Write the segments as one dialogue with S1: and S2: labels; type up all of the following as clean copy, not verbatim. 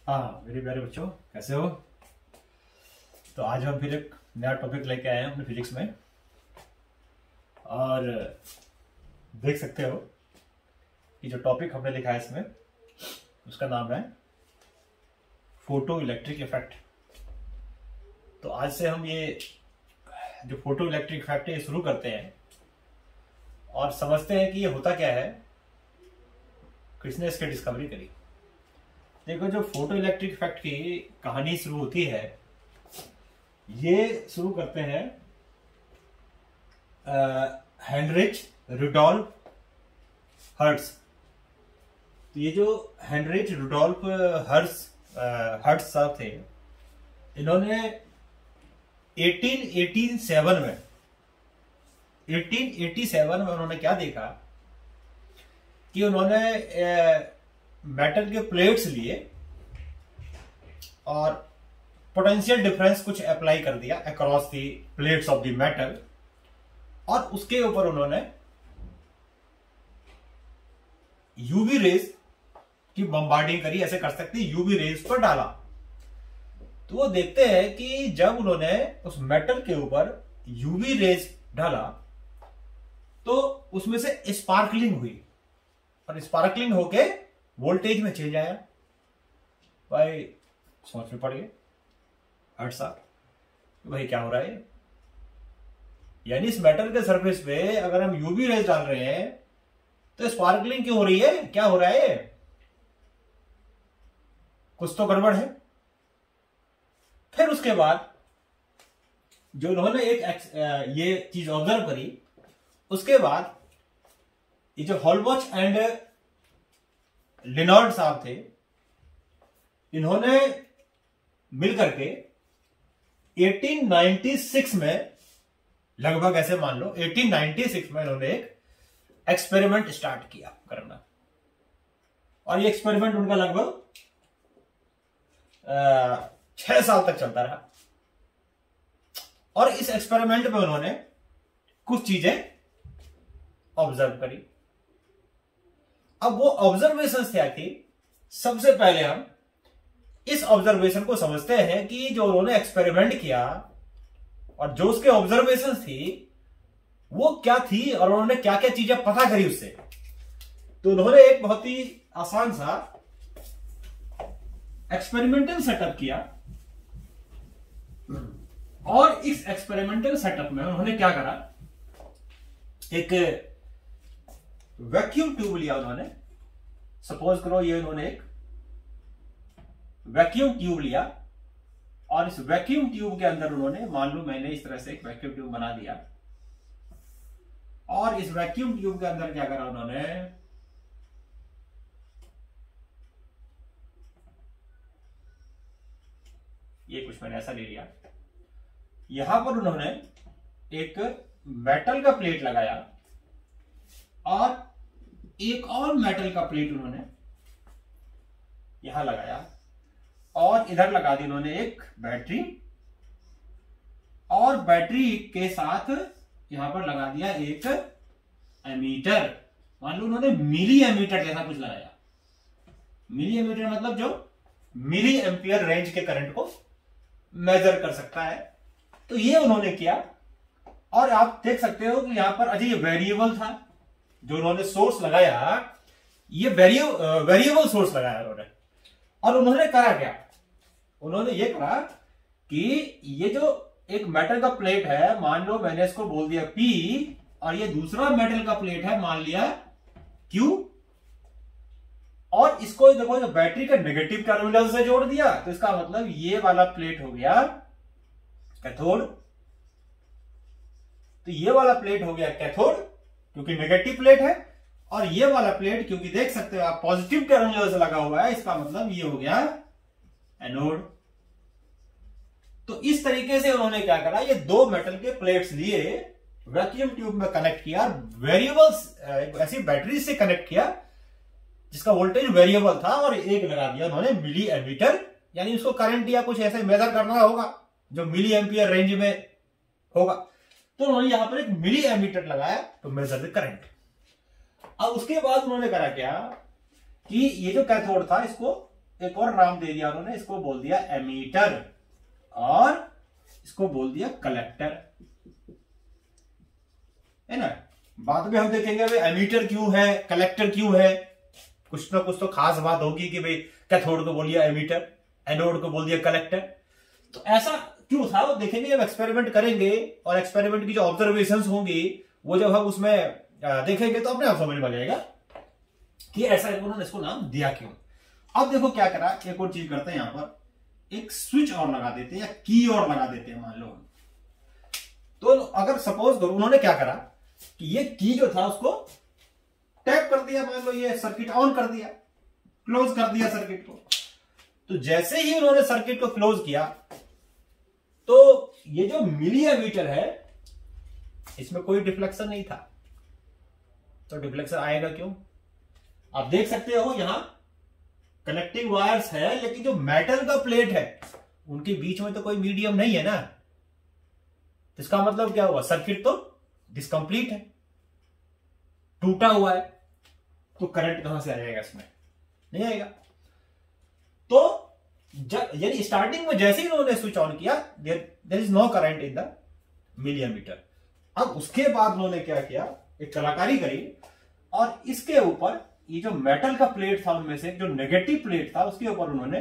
S1: हाँ मेरे प्यारे बच्चों, कैसे हो। तो आज हम फिर एक नया टॉपिक लेके आए हैं अपने फिजिक्स में। और देख सकते हो कि जो टॉपिक हमने लिखा है इसमें, उसका नाम है फोटो इलेक्ट्रिक इफेक्ट। तो आज से हम ये जो फोटो इलेक्ट्रिक इफेक्ट है ये शुरू करते हैं और समझते हैं कि ये होता क्या है, किसने इसकी डिस्कवरी करी। देखो, जो फोटो इलेक्ट्रिक इफेक्ट की कहानी शुरू होती है, ये शुरू करते हैं हेनरिच रुडोल्फ हर्ट्ज। तो ये जो हेनरिच रुडोल्फ हर्ट्ज साहब थे, इन्होंने 1887 में उन्होंने क्या देखा कि उन्होंने मेटल के प्लेट्स लिए और पोटेंशियल डिफरेंस कुछ अप्लाई कर दिया across the plates of the metal, और उसके ऊपर उन्होंने यूवी रेज की बम्बार्डिंग करी, ऐसे कर सकते यूवी रेज पर डाला। तो वो देखते हैं कि जब उन्होंने उस मेटल के ऊपर यूवी रेज डाला तो उसमें से स्पार्कलिंग हुई, और स्पार्कलिंग होके वोल्टेज में चेंज आया। भाई सोच में पड़ गए हर्ट्ज साहब, भाई क्या हो रहा है। यानी इस मेटल के सरफेस पे अगर हम यूवी रेज डाल रहे हैं तो स्पार्कलिंग क्यों हो रही है, क्या हो रहा है, कुछ तो गड़बड़ है। फिर उसके बाद जो उन्होंने ये चीज ऑब्जर्व करी, उसके बाद ये जो हॉलबॉच एंड लिनार्ड साहब थे, इन्होंने मिलकर के 1896 में, लगभग ऐसे मान लो 1896 में इन्होंने एक एक्सपेरिमेंट स्टार्ट किया करना। और ये एक्सपेरिमेंट उनका लगभग 6 साल तक चलता रहा। और इस एक्सपेरिमेंट में उन्होंने कुछ चीजें ऑब्जर्व करी। अब वो ऑब्जर्वेशन क्या थी, सबसे पहले हम इस ऑब्जर्वेशन को समझते हैं कि जो उन्होंने एक्सपेरिमेंट किया और जो उसके ऑब्जर्वेशन थी वो क्या थी, और उन्होंने क्या क्या चीजें पता करी उससे। तो उन्होंने एक बहुत ही आसान सा एक्सपेरिमेंटल सेटअप किया, और इस एक्सपेरिमेंटल सेटअप में उन्होंने क्या करा, एक वैक्यूम ट्यूब लिया उन्होंने। सपोज करो ये उन्होंने एक वैक्यूम ट्यूब लिया, और इस वैक्यूम ट्यूब के अंदर उन्होंने, मान लो मैंने इस तरह से एक वैक्यूम ट्यूब बना दिया, और इस वैक्यूम ट्यूब के अंदर क्या करा उन्होंने, ये कुछ मैंने ऐसा ले लिया। यहां पर उन्होंने एक मेटल का प्लेट लगाया, और एक और मेटल का प्लेट उन्होंने यहां लगाया, और इधर लगा दी उन्होंने एक बैटरी, और बैटरी के साथ यहां पर लगा दिया एक एमीटर। मान लो उन्होंने मिली एमीटर जैसा कुछ लगाया। मिली एमीटर मतलब जो मिली एम्पियर रेंज के करंट को मेजर कर सकता है। तो ये उन्होंने किया, और आप देख सकते हो कि यहां पर अजय वेरिएबल था जो उन्होंने सोर्स लगाया, ये वेरिएबल सोर्स लगाया उन्होंने। और उन्होंने करा क्या, उन्होंने ये करा कि ये जो एक मेटल का प्लेट है, मान लो मैंने इसको बोल दिया P, और ये दूसरा मेटल का प्लेट है, मान लिया Q, और इसको देखो जो बैटरी का नेगेटिव टर्मिनल से जोड़ दिया, तो इसका मतलब ये वाला प्लेट हो गया कैथोड। तो ये वाला प्लेट हो गया कैथोड क्योंकि नेगेटिव प्लेट है, और ये वाला प्लेट क्योंकि देख सकते हो आप पॉजिटिव टर्मिनल से लगा हुआ है, इसका मतलब ये हो गया एनोड। तो इस तरीके से उन्होंने क्या करा, ये दो मेटल के प्लेट्स लिए, वैक्यूम ट्यूब में कनेक्ट किया, वेरिएबल्स ऐसी बैटरी से कनेक्ट किया जिसका वोल्टेज वेरिएबल था, और एक लगा दिया उन्होंने मिली एमीटर, यानी उसको करंट या कुछ ऐसे मेजर करना होगा जो मिली एम्पियर रेंज में होगा। तो उन्होंने यहां पर एक मिली एमीटर लगाया टू मेजर द करंट। अब उसके बाद उन्होंने करा क्या कि ये जो कैथोड था इसको एक और नाम दे दिया उन्होंने, इसको बोल दिया एमीटर और इसको बोल दिया कलेक्टर, है ना। बाद में हम देखेंगे भाई एमीटर क्यों है, कलेक्टर क्यों है, कुछ ना कुछ तो खास बात होगी कि भाई कैथोड को बोल दिया एमीटर, एनोड को बोल दिया कलेक्टर। तो ऐसा क्यों था वो देखेंगे जब एक्सपेरिमेंट करेंगे, और एक्सपेरिमेंट की जो ऑब्जर्वेशंस होंगी वो जब हम उसमें देखेंगे तो अपने आप समझ में आ जाएगा कि ऐसा उन्होंने इसको नाम दिया क्यों। अब देखो क्या करा, एक और चीज करते हैं, यहां पर एक स्विच और लगा देते हैं या की और लगा देते हैं मान लो। तो अगर सपोज करो उन्होंने क्या करा कि ये की जो था उसको टैप कर दिया, मान लो ये सर्किट ऑन कर दिया, क्लोज कर दिया सर्किट को। तो जैसे ही उन्होंने सर्किट को क्लोज किया तो ये जो मिली एमीटर है इसमें कोई डिफ्लेक्शन नहीं था। तो डिफ्लेक्शन आएगा क्यों, आप देख सकते हो यहां कनेक्टिंग वायर्स है, लेकिन जो मेटल का प्लेट है उनके बीच में तो कोई मीडियम नहीं है ना। तो इसका मतलब क्या हुआ, सर्किट तो डिसकंप्लीट है, टूटा हुआ है, तो करंट कहां से आ जाएगा, इसमें नहीं आएगा। तो यानी स्टार्टिंग में जैसे ही उन्होंने स्विच ऑन किया there is no current in the milliammeter. अब उसके बाद उन्होंने क्या किया, एक कलाकारी करी और इसके ऊपर ये जो मेटल का प्लेट था उनमें से जो नेगेटिव प्लेट था उसके ऊपर उन्होंने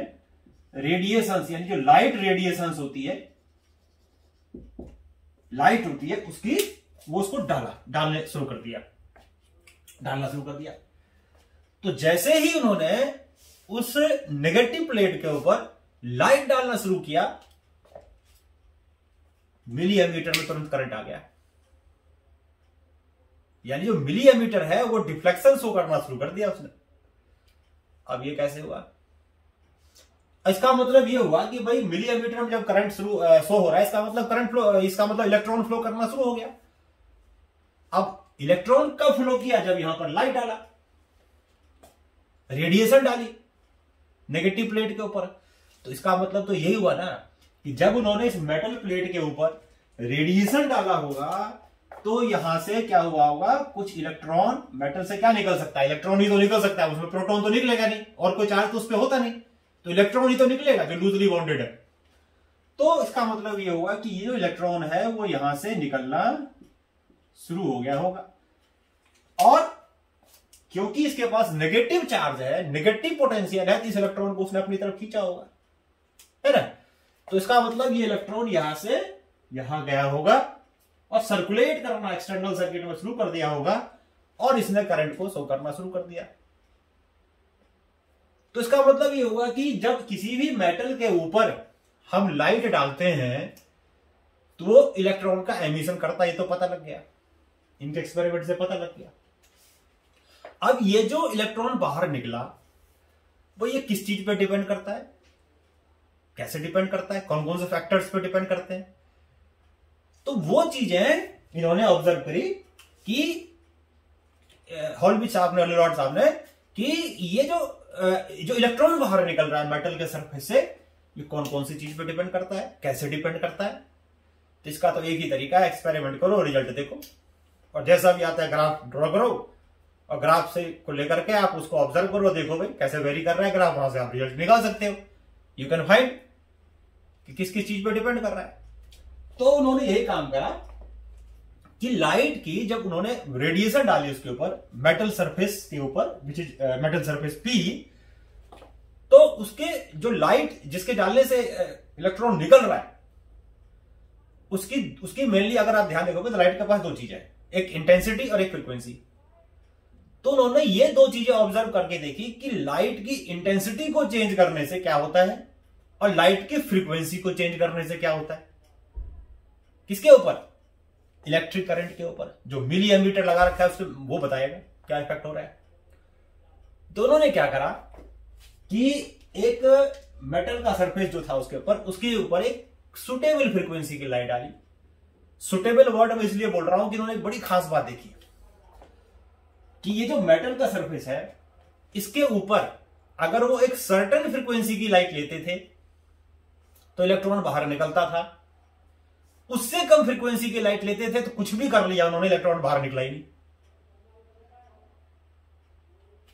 S1: रेडिएशंस यानी जो लाइट रेडिएशंस होती है, लाइट होती है उसकी, वो उसको डालना शुरू कर दिया। तो जैसे ही उन्होंने उस नेगेटिव प्लेट के ऊपर लाइट डालना शुरू किया, मिली एमीटर में तुरंत करंट आ गया। यानी जो मिली एमीटर है वो डिफ्लेक्शन शो करना शुरू कर दिया उसने। अब ये कैसे हुआ, इसका मतलब ये हुआ कि भाई मिली एमीटर में जब करंट शो हो रहा है, इसका मतलब करंट फ्लो, इसका मतलब इलेक्ट्रॉन फ्लो करना शुरू हो गया। अब इलेक्ट्रॉन कब फ्लो किया, जब यहां पर लाइट डाला, रेडिएशन डाली नेगेटिव प्लेट के ऊपर। तो इसका मतलब तो यही हुआ ना कि जब उन्होंने इस मेटल प्लेट के ऊपर रेडिएशन डाला होगा तो यहां से क्या हुआ होगा, कुछ इलेक्ट्रॉन, मेटल से क्या निकल सकता है, इलेक्ट्रॉन ही तो निकल सकता है, उसमें प्रोटॉन तो निकलेगा नहीं और कोई चार्ज तो उस पर होता नहीं, तो इलेक्ट्रॉन ही तो निकलेगा जो लूजली बॉन्डेड है। तो इसका मतलब ये हुआ कि ये जो इलेक्ट्रॉन है वो यहां से निकलना शुरू हो गया होगा, और क्योंकि इसके पास नेगेटिव चार्ज है, नेगेटिव पोटेंशियल है, तो इस इलेक्ट्रॉन को उसने अपनी तरफ खींचा होगा, है ना। तो इसका मतलब ये इलेक्ट्रॉन यहां से यहां गया होगा और सर्कुलेट करना एक्सटर्नल सर्किट में शुरू कर दिया होगा, और इसने करंट को शो करना शुरू कर दिया। तो इसका मतलब ये हुआ कि जब किसी भी मेटल के ऊपर हम लाइट डालते हैं तो वो इलेक्ट्रॉन का एमिशन करता है, ये तो पता लग गया, इनके एक्सपेरिमेंट से पता लग गया। अब ये जो इलेक्ट्रॉन बाहर निकला वो ये किस चीज पे डिपेंड करता है, कैसे डिपेंड करता है, कौन कौन से फैक्टर्स पे डिपेंड करते हैं। तो वो चीजें इन्होंने ऑब्जर्व करी कि हॉलबी साहब ने, लॉर्ड साहब ने, कि ये जो इलेक्ट्रॉन बाहर निकल रहा है मेटल के सरफेस से, ये कौन कौन सी चीज पे डिपेंड करता है, कैसे डिपेंड करता है। तो इसका तो एक ही तरीका है, एक्सपेरिमेंट करो, रिजल्ट देखो, और जैसा भी आता है ग्राफ ड्रॉ करो, और ग्राफ से को लेकर के आप उसको ऑब्जर्व करो, देखो भाई कैसे वेरी कर रहा है ग्राफ, वहां से आप रिजल्ट निकाल सकते हो। यू कैन फाइंड कि किस किस चीज पे डिपेंड कर रहा है। तो उन्होंने यही काम करा कि लाइट की जब उन्होंने रेडिएशन डाली उसके ऊपर, मेटल सरफेस के ऊपर, which is metal surface P, तो उसके जो लाइट जिसके डालने से इलेक्ट्रॉन निकल रहा है उसकी मेनली अगर आप ध्यान देखोगे तो लाइट के पास दो चीजें हैं, एक इंटेंसिटी और एक फ्रीक्वेंसी। तो उन्होंने ये दो चीजें ऑब्जर्व करके देखी कि लाइट की इंटेंसिटी को चेंज करने से क्या होता है और लाइट की फ्रीक्वेंसी को चेंज करने से क्या होता है। किसके ऊपर, इलेक्ट्रिक करंट के ऊपर। जो मिली एमीटर लगा रखा है उससे वो बताएगा क्या इफेक्ट हो रहा है। तो उन्होंने क्या करा कि एक मेटल का सरफेस जो था उसके ऊपर एक सुटेबल फ्रीक्वेंसी की लाइट डाली। सुटेबल वर्ड मैं इसलिए बोल रहा हूं कि उन्होंने एक बड़ी खास बात देखी कि ये जो मेटल का सरफेस है इसके ऊपर अगर वो एक सर्टेन फ्रीक्वेंसी की लाइट लेते थे तो इलेक्ट्रॉन बाहर निकलता था, उससे कम फ्रीक्वेंसी की लाइट लेते थे तो कुछ भी कर लिया उन्होंने, इलेक्ट्रॉन बाहर निकला ही नहीं।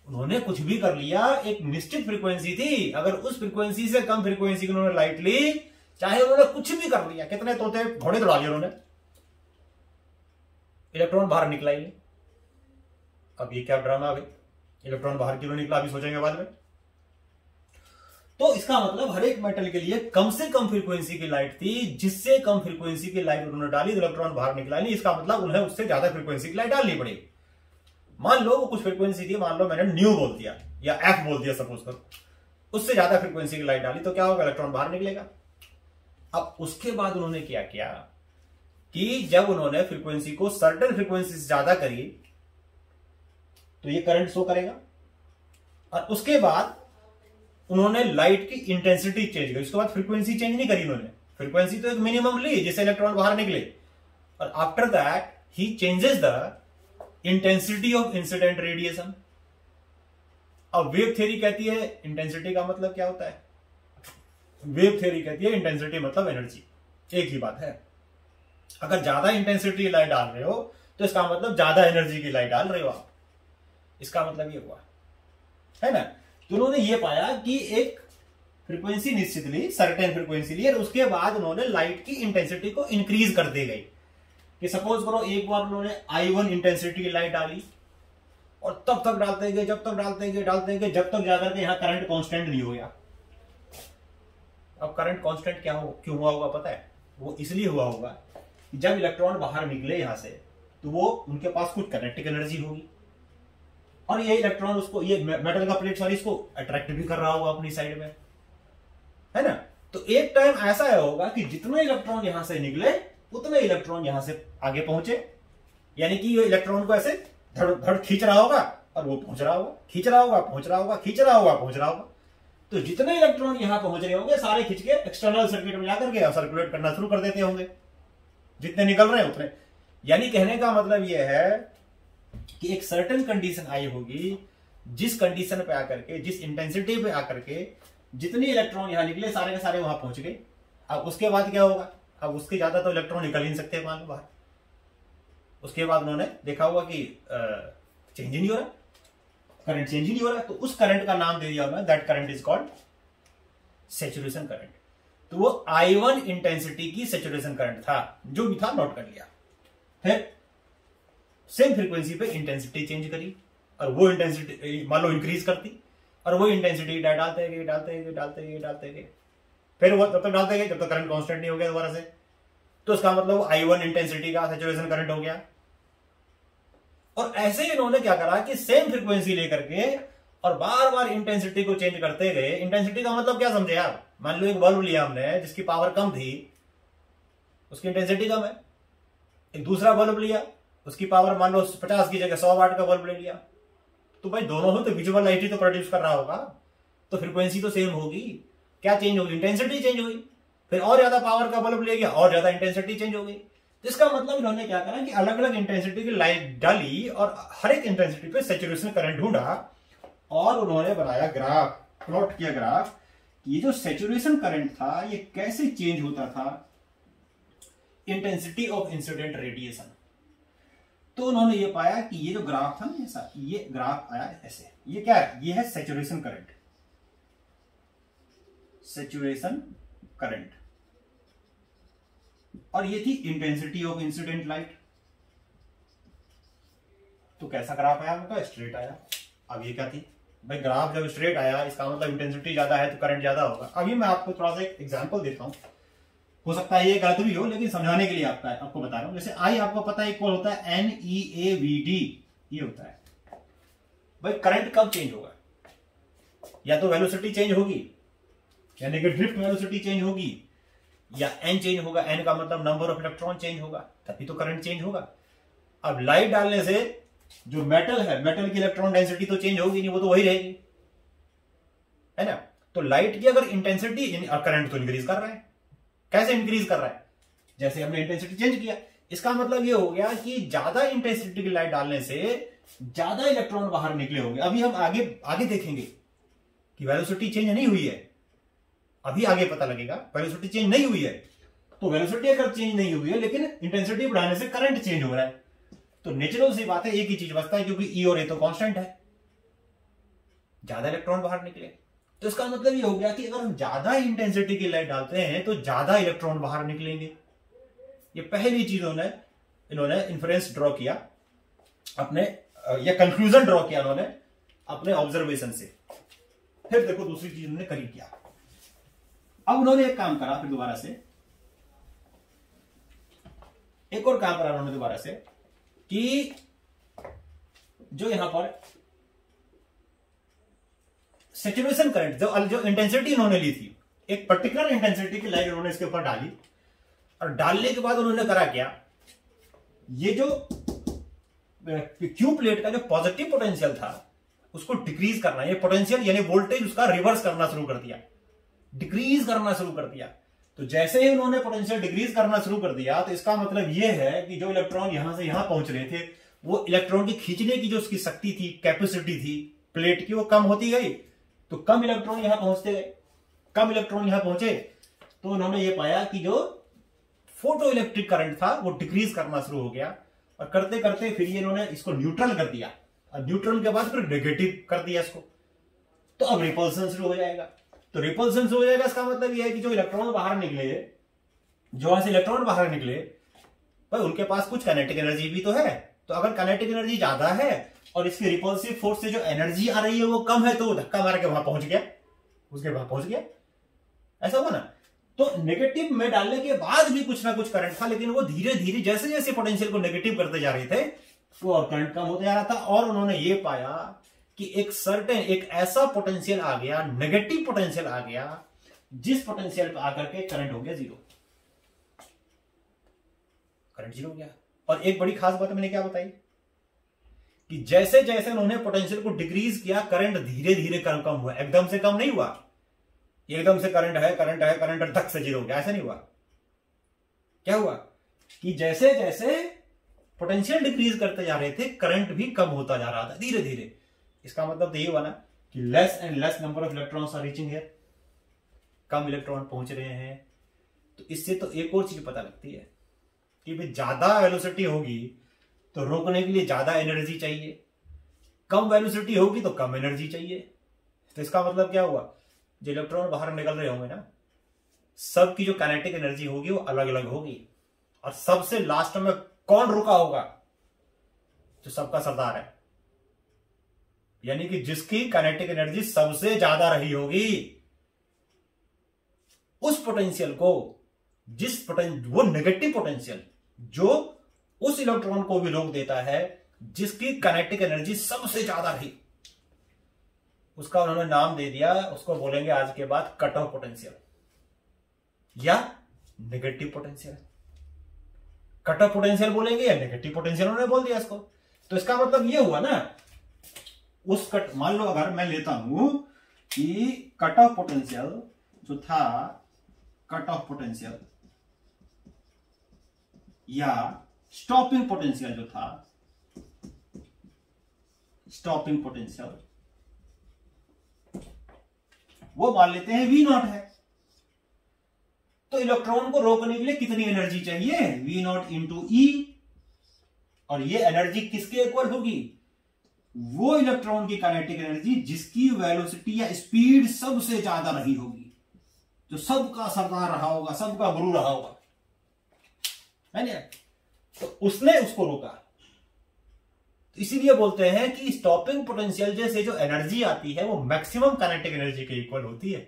S1: उन्होंने कुछ भी कर लिया, एक निश्चित फ्रीक्वेंसी थी, अगर उस फ्रीक्वेंसी से कम फ्रीक्वेंसी की उन्होंने लाइट ली, चाहे उन्होंने कुछ भी कर लिया, कितने तोते घोड़े दौड़ा लिए उन्होंने, इलेक्ट्रॉन बाहर निकला ही नहीं। अब ये क्या ड्रामा है, इलेक्ट्रॉन बाहर क्यों निकला, अभी सोचेंगे बाद में। तो इसका मतलब हर एक मेटल के लिए कम से कम फ्रीक्वेंसी की लाइट थी, जिससे कम फ्रीक्वेंसी की लाइट उन्होंने डाली तो इलेक्ट्रॉन बाहर निकला नहीं, इसका मतलब उन्हें उससे ज्यादा फ्रीक्वेंसी की लाइट डालनी पड़ेगी। मान लो वो कुछ फ्रीक्वेंसी थी, मान लो मैंने न्यू बोल दिया या एफ बोल दिया सपोज करो, उससे ज्यादा फ्रीक्वेंसी की लाइट डाली तो क्या होगा, इलेक्ट्रॉन बाहर निकलेगा। अब उसके बाद उन्होंने क्या किया कि जब उन्होंने फ्रीक्वेंसी को सर्टेन फ्रीक्वेंसी से ज्यादा करी तो ये करंट शो करेगा, और उसके बाद उन्होंने लाइट की इंटेंसिटी चेंज करी, उसके बाद फ्रीक्वेंसी चेंज नहीं करी उन्होंने, फ्रीक्वेंसी तो एक मिनिमम ली जिससे इलेक्ट्रॉन बाहर निकले, और after that he changes the intensity of incident radiation. अब वेव थ्योरी कहती है इंटेंसिटी का मतलब क्या होता है, वेव थ्योरी कहती है इंटेंसिटी मतलब एनर्जी, एक ही बात है। अगर ज्यादा इंटेंसिटी लाइट डाल रहे हो तो इसका मतलब ज्यादा एनर्जी की लाइट डाल रहे हो आप, इसका मतलब ये हुआ है ना। तो उन्होंने ये पाया कि एक फ्रीक्वेंसी निश्चित ली, सर्टेन फ्रीक्वेंसी ली, और उसके बाद उन्होंने लाइट की इंटेंसिटी को इंक्रीज कर दी गई। कि सपोज करो एक बार उन्होंने I1 इंटेंसिटी की लाइट डाली और तब तक डालते गए, जब तक डालते गए जब तक जाकर के यहां करंट कांस्टेंट नहीं हो गया। अब करंट कांस्टेंट क्या हो, क्यों हुआ होगा पता है, वो इसलिए हुआ होगा कि जब इलेक्ट्रॉन बाहर निकले यहां से तो वो उनके पास कुछ काइनेटिक एनर्जी होगी, और ये इलेक्ट्रॉन उसको, ये मेटल का प्लेट सॉरी, इसको अट्रैक्ट भी कर रहा होगा अपनी साइड में, है ना। तो एक टाइम ऐसा होगा कि जितने इलेक्ट्रॉन यहां से निकले उतने इलेक्ट्रॉन यहां से आगे पहुंचे, यानी कि ये इलेक्ट्रॉन को ऐसे धड़ धड़ खींच रहा होगा और वो पहुंच रहा होगा, खींच रहा होगा, पहुंच रहा होगा, खींच रहा होगा, पहुंच रहा होगा। तो जितने इलेक्ट्रॉन यहां पहुंच रहे होंगे सारे खींच के एक्सटर्नल सर्किट में जाकर के सर्कुलेट करना शुरू कर देते होंगे, जितने निकल रहे हैं उतने। यानी कहने का मतलब यह है कि एक सर्टेन कंडीशन आई होगी, जिस कंडीशन पे आकर के, जिस इंटेंसिटी पे आकर के जितने इलेक्ट्रॉन यहां निकले सारे के सारे वहां पहुंच गए। अब उसके बाद क्या होगा, अब उसके ज्यादा तो इलेक्ट्रॉन निकल ही नहीं सकते वहां बाहर। उसके बाद उन्होंने देखा होगा कि चेंज ही नहीं हो रहा, करंट चेंज ही नहीं हो रहा, तो उस करंट का नाम दे दिया उन्होंने, that current is called saturation current. तो वो I1 इंटेंसिटी की सैचुरेशन करंट था, जो भी था नोट कर लिया। फिर सेम फ्रीक्वेंसी पे इंटेंसिटी चेंज करी और वो इंटेंसिटी मान लो इंक्रीज करती, और वो इंटेंसिटी डालते गए, फिर वो तब तक डालते गए जब तक करंट कांस्टेंट नहीं हो गया दोबारा से। तो उसका मतलब I1 इंटेंसिटी का सैचुरेशन करंट हो गया। और ऐसे ही इन्होंने क्या करा कि सेम फ्रीक्वेंसी लेकर के और बार बार इंटेंसिटी को चेंज करते गए। इंटेंसिटी का मतलब क्या समझे आप, मान लो एक बल्ब लिया हमने जिसकी पावर कम थी, उसकी इंटेंसिटी कम है। एक दूसरा बल्ब लिया, उसकी पावर मान लो 50 की जगह 100 वाट का बल्ब ले लिया, तो भाई दोनों हो तो विजुअल लाइट ही तो प्रोड्यूस कर रहा होगा, तो फ्रीक्वेंसी तो सेम होगी। क्या चेंज होगी, इंटेंसिटी चेंज हुई। फिर और ज्यादा पावर का बल्ब ले गया, और ज्यादा इंटेंसिटी चेंज हो गई। तो इसका मतलब इन्होंने क्या करा कि अलग अलग इंटेंसिटी की लाइट डाली और हर एक इंटेंसिटी पे सैचुरेशन करंट ढूंढा, और उन्होंने बनाया ग्राफ, प्लॉट किया ग्राफ, ये जो सैचुरेशन करंट था ये कैसे चेंज होता था इंटेंसिटी ऑफ इंसिडेंट रेडिएशन। तो उन्होंने ये पाया कि ये जो ग्राफ था ना ऐसा, ये ग्राफ आया ऐसे, ये क्या है, ये है सैचुरेशन करंट, सैचुरेशन करंट, और ये थी इंटेंसिटी ऑफ इंसिडेंट लाइट। तो कैसा ग्राफ आया उनका, स्ट्रेट आया। अब ये क्या थी भाई, ग्राफ जब स्ट्रेट आया इसका मतलब इंटेंसिटी ज्यादा है तो करंट ज्यादा होगा। अभी मैं आपको थोड़ा सा एक एग्जांपल देता हूं, हो सकता है ये गलत भी हो लेकिन समझाने के लिए आपको बता रहा हूं। जैसे आई आपको पता है इक्वल होता है NeAVD, ये होता है। भाई करंट कब चेंज होगा, या तो वेलोसिटी चेंज होगी, यानी कि ड्रिफ्ट वेलोसिटी चेंज होगी, या n चेंज होगा, n का मतलब नंबर ऑफ इलेक्ट्रॉन चेंज होगा, तभी तो करंट चेंज होगा। अब लाइट डालने से जो मेटल है, मेटल की इलेक्ट्रॉन डेंसिटी तो चेंज होगी नहीं, वो तो वही रहेगी, है ना। तो लाइट की अगर इंटेंसिटी, करंट तो इंक्रीज कर रहा है। कैसे इंक्रीज कर रहा है, जैसे हमने इंटेंसिटी चेंज किया। इसका मतलब ये हो गया कि ज्यादा इंटेंसिटी की लाइट डालने से ज्यादा इलेक्ट्रॉन बाहर निकले होंगे। अभी हम आगे देखेंगे कि वेलोसिटी चेंज नहीं हुई है, अभी आगे पता लगेगा वेलोसिटी चेंज नहीं हुई है। तो वेलोसिटी अगर चेंज नहीं हुई है लेकिन इंटेंसिटी बढ़ाने से करंट चेंज हो रहा है, तो नेचुरल सी बात है एक ही चीज बचता है, क्योंकि ई और ए तो कांस्टेंट है। ज्यादा इलेक्ट्रॉन बाहर निकले। तो इसका मतलब ये हो गया कि अगर हम ज्यादा इंटेंसिटी की लाइट डालते हैं तो ज्यादा इलेक्ट्रॉन बाहर निकलेंगे। ये पहली चीज इन्होंने इन्फ्रेंस ड्रॉ किया अपने, या कंक्लूजन ड्रॉ किया इन्होंने अपने ऑब्जर्वेशन से। फिर देखो दूसरी चीज उन्होंने करी क्या। अब उन्होंने एक काम करा, फिर दोबारा से एक और काम करा उन्होंने दोबारा से, कि जो यहां पर सैचुरेशन करंट, जो इंटेंसिटी इन्होंने ली थी, एक पर्टिकुलर इंटेंसिटी की लाइट उन्होंने इसके ऊपर डाली, और डालने के बाद उन्होंने करा क्या, ये जो क्यू प्लेट का जो पॉजिटिव पोटेंशियल था उसको डिक्रीज करना, ये पोटेंशियल यानी वोल्टेज उसका रिवर्स करना शुरू कर दिया, डिक्रीज करना शुरू कर दिया। तो जैसे ही उन्होंने पोटेंशियल डिक्रीज करना शुरू कर दिया, तो इसका मतलब यह है कि जो इलेक्ट्रॉन यहां से यहां पहुंच रहे थे, वो इलेक्ट्रॉन की खींचने की जो उसकी शक्ति थी, कैपेसिटी थी प्लेट की, वो कम होती गई। तो कम इलेक्ट्रॉन यहां पहुंचते गए, कम इलेक्ट्रॉन यहां पहुंचे, तो उन्होंने ये पाया कि जो फोटो इलेक्ट्रिक करंट था वो डिक्रीज करना शुरू हो गया। और करते करते फिर ये इन्होंने इसको न्यूट्रल कर दिया, और न्यूट्रल के बाद फिर नेगेटिव कर दिया इसको। तो अब रिपल्सन शुरू हो जाएगा। तो रिपल्सन शुरू हो जाएगा, इसका मतलब यह है कि जो इलेक्ट्रॉन बाहर निकले, जो वहां से इलेक्ट्रॉन बाहर निकले, भाई उनके पास कुछ काइनेटिक एनर्जी भी तो है। तो अगर काइनेटिक एनर्जी ज्यादा है और इसकी रिपल्सिव फोर्स से जो एनर्जी आ रही है वो कम है, तो वो धक्का मार के वहां पहुंच गया, उसके वहां पहुंच गया, ऐसा हुआ ना। तो नेगेटिव में डालने के बाद भी कुछ ना कुछ करंट था, लेकिन वो धीरे धीरे जैसे जैसे पोटेंशियल को नेगेटिव करते जा रहे थे, वो और करंट कम होते जा रहा था। और उन्होंने ये पाया कि एक ऐसा पोटेंशियल आ गया, नेगेटिव पोटेंशियल आ गया, जिस पोटेंशियल पे आकर के करंट हो गया जीरो, करंट जीरो हो गया। और एक बड़ी खास बात मैंने क्या बताई, कि जैसे जैसे उन्होंने पोटेंशियल को डिक्रीज किया, करंट धीरे धीरे कम हुआ, एकदम से कम नहीं हुआ। एकदम से करंट धक से जीरो हो गया, ऐसा नहीं हुआ। क्या हुआ कि जैसे जैसे पोटेंशियल डिक्रीज करते जा रहे थे, करंट भी कम होता जा रहा था धीरे धीरे। इसका मतलब तो ये हुआ ना कि less and less number of electrons are reaching here, कम इलेक्ट्रॉन पहुंच रहे हैं। तो इससे तो एक और चीज पता लगती है कि भाई ज्यादा वेलोसिटी होगी तो रोकने के लिए ज्यादा एनर्जी चाहिए, कम वेलोसिटी होगी तो कम एनर्जी चाहिए। तो इसका मतलब क्या हुआ, जो इलेक्ट्रॉन बाहर निकल रहे होंगे ना, सबकी जो काइनेटिक एनर्जी होगी वो अलग अलग होगी। और सबसे लास्ट में कौन रुका होगा, जो सबका सरदार है, यानी कि जिसकी काइनेटिक एनर्जी सबसे ज्यादा रही होगी, उस पोटेंशियल को, वो नेगेटिव पोटेंशियल जो उस इलेक्ट्रॉन को भी रोक देता है जिसकी काइनेटिक एनर्जी सबसे ज्यादा रही, उसका उन्होंने नाम दे दिया, उसको बोलेंगे आज के बाद कट ऑफ पोटेंशियल या negative potential. Cut off potential बोलेंगे या नेगेटिव पोटेंशियल, उन्होंने बोल दिया इसको। तो इसका मतलब ये हुआ ना, उस कट, मान लो अगर मैं लेता हूं कि कट ऑफ पोटेंशियल जो था, कट ऑफ पोटेंशियल या स्टॉपिंग पोटेंशियल जो था, स्टॉपिंग पोटेंशियल, वो मान लेते हैं V0 है। तो इलेक्ट्रॉन को रोकने के लिए कितनी एनर्जी चाहिए, V0 इंटू E। और ये एनर्जी किसके इक्वल होगी, वो इलेक्ट्रॉन की काइनेटिक एनर्जी जिसकी वेलोसिटी या स्पीड सबसे ज्यादा रही होगी, जो सबका सरदार रहा होगा, सबका गुरु रहा होगा, है ना। तो उसने उसको रोका। तो इसीलिए बोलते हैं कि स्टॉपिंग पोटेंशियल जैसे जो एनर्जी आती है वो मैक्सिमम काइनेटिक एनर्जी के इक्वल होती है।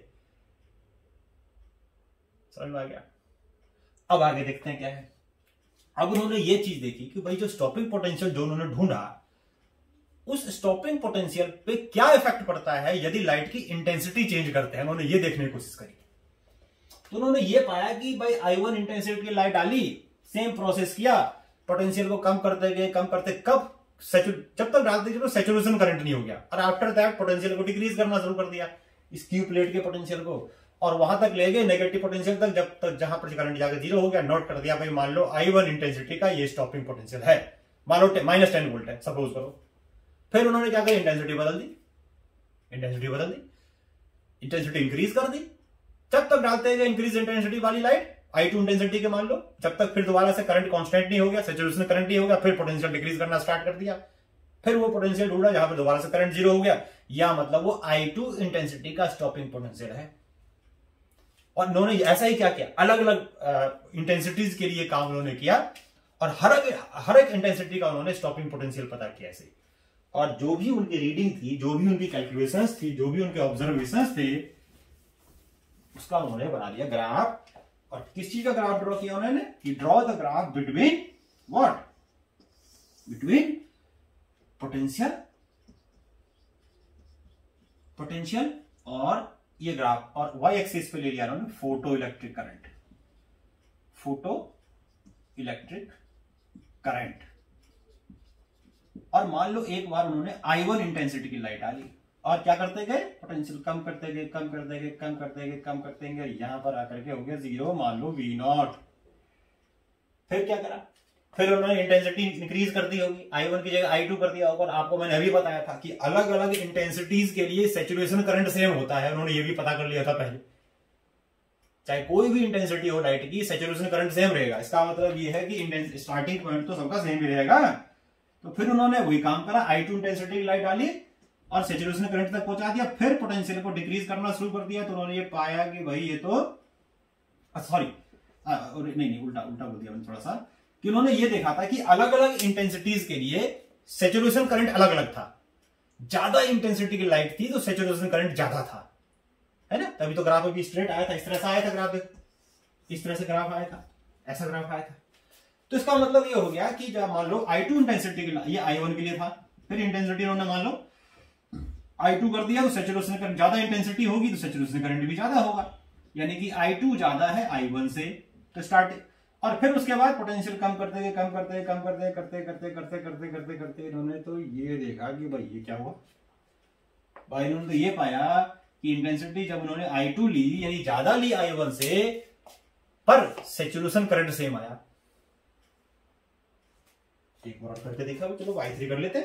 S1: समझ में आ गया। अब आगे देखते हैं क्या है। अब उन्होंने ये चीज देखी कि भाई जो स्टॉपिंग पोटेंशियल जो उन्होंने ढूंढा, उस स्टॉपिंग पोटेंशियल पे क्या इफेक्ट पड़ता है यदि लाइट की इंटेंसिटी चेंज करते हैं। उन्होंने ये देखने की कोशिश करी। तो उन्होंने ये पाया कि भाई I1 इंटेंसिटी की लाइट डाली, सेम प्रोसेस किया, पोटेंशियल को कम करते गए, कम करते, कब, जब तक डालते जब सैचुरेशन करंट नहीं हो गया, और आफ्टर दैट पोटेंशियल को डिक्रीज करना शुरू कर दिया, इस क्यू प्लेट के पोटेंशियल को, और वहां तक ले गए नेगेटिव पोटेंशियल तक, जब तक जहां पर करंट जाकर जीरो हो गया। नोट कर दिया भाई, मान लो I1 इंटेंसिटी का ये स्टॉपिंग पोटेंशियल है, मान लो -10 वोल्ट है, सपोज करो। फिर उन्होंने क्या करी, इंटेंसिटी बदल दी, इंटेंसिटी इंक्रीज कर दी। जब तक डालते गए इंक्रीज इंटेंसिटी वाली लाइट, I2 इंटेंसिटी के मान लो, जब तक फिर दोबारा से करंट कांस्टेंट नहीं हो गया, सैचुरेशन करंट नहीं हो गया, फिर पोटेंशियल डिक्रीज करना स्टार्ट कर दिया। फिर वो पोटेंशियल ढूंढा जहां पर दोबारा से करंट जीरो हो गया, या मतलब वो I2 इंटेंसिटी का स्टॉपिंग पोटेंशियल है। और उन्होंने ऐसा ही क्या किया, अलग अलग इंटेंसिटीज के लिए काम उन्होंने किया और हर एक इंटेंसिटी का उन्होंने स्टॉपिंग पोटेंशियल पता किया ऐसे। और जो भी उनकी रीडिंग थी, जो भी उनकी कैलकुलेशंस थी, जो भी उनके ऑब्जर्वेशंस थे, उसका उन्होंने बना दिया ग्राफ। और किस चीज का ग्राफ ड्रॉ किया उन्होंने, कि draw the graph between what, between potential और ये ग्राफ, और वाई एक्सिस पे ले लिया उन्होंने photo electric current, photo electric current. और मान लो एक बार उन्होंने I1 इंटेंसिटी की लाइट डाली और क्या करते गए, पोटेंशियल कम करते गए, कम करते गए, कम करते गए, कम करते गए, यहां पर आकर के हो गया जीरो, मान लो V0। फिर क्या करा, फिर उन्होंने इंटेंसिटी इंक्रीज कर दी होगी, I1 की जगह I2 कर दिया होगा। और आपको मैंने अभी बताया था कि अलग अलग इंटेंसिटीज के लिए सैचुरेशन करंट सेम होता है, उन्होंने ये भी पता कर लिया था पहले। चाहे कोई भी इंटेंसिटी हो लाइट की, सैचुरेशन करंट सेम रहेगा। इसका मतलब ये है कि स्टार्टिंग पॉइंट तो सबका सेम ही रहेगा। तो फिर उन्होंने वही काम करा, I2 इंटेंसिटी की लाइट डाली और सैचुरेशन करंट तक पहुंचा दिया, फिर पोटेंशियल को डिक्रीज करना शुरू कर दिया। तो उन्होंने ये पाया कि भाई ये तो सॉरी नहीं उल्टा बोल दिया मैंने थोड़ा सा, कि उन्होंने ये देखा था कि अलग अलग इंटेंसिटीज के लिए सैचुरेशन करंट अलग अलग था। ज्यादा इंटेंसिटी की लाइट थी तो सैचुरेशन करंट ज्यादा था, है ना। तभी तो ग्राफ अभी स्ट्रेट आया था, इस तरह से आया था ग्राफ, इस तरह से ग्राफ आया था, ऐसा ग्राफ आया था। तो इसका मतलब ये हो गया कि जब मान लो I2 इंटेंसिटी के, ये I1 के लिए था, फिर इंटेंसिटी उन्होंने मान लो I2 कर दिया, तो सैचुरेशन करंट ज्यादा इंटेंसिटी होगी तो सैचुरेशन करंट भी ज्यादा होगा, यानी कि I2 ज्यादा है I1 से। तो स्टार्ट, और फिर उसके बाद पोटेंशियल कम करते गए, कम करते कम करते करते करते करते करते करते करते इन्होंने तो ये देखा कि भाई ये क्या हुआ, भाई इन्होंने तो ये पाया कि इंटेंसिटी जब उन्होंने I2 ली, यानी ज्यादा ली I1 से, पर सैचुरेशन करंट सेम आया। एक बार करके देखा, चलो I3 कर लेते,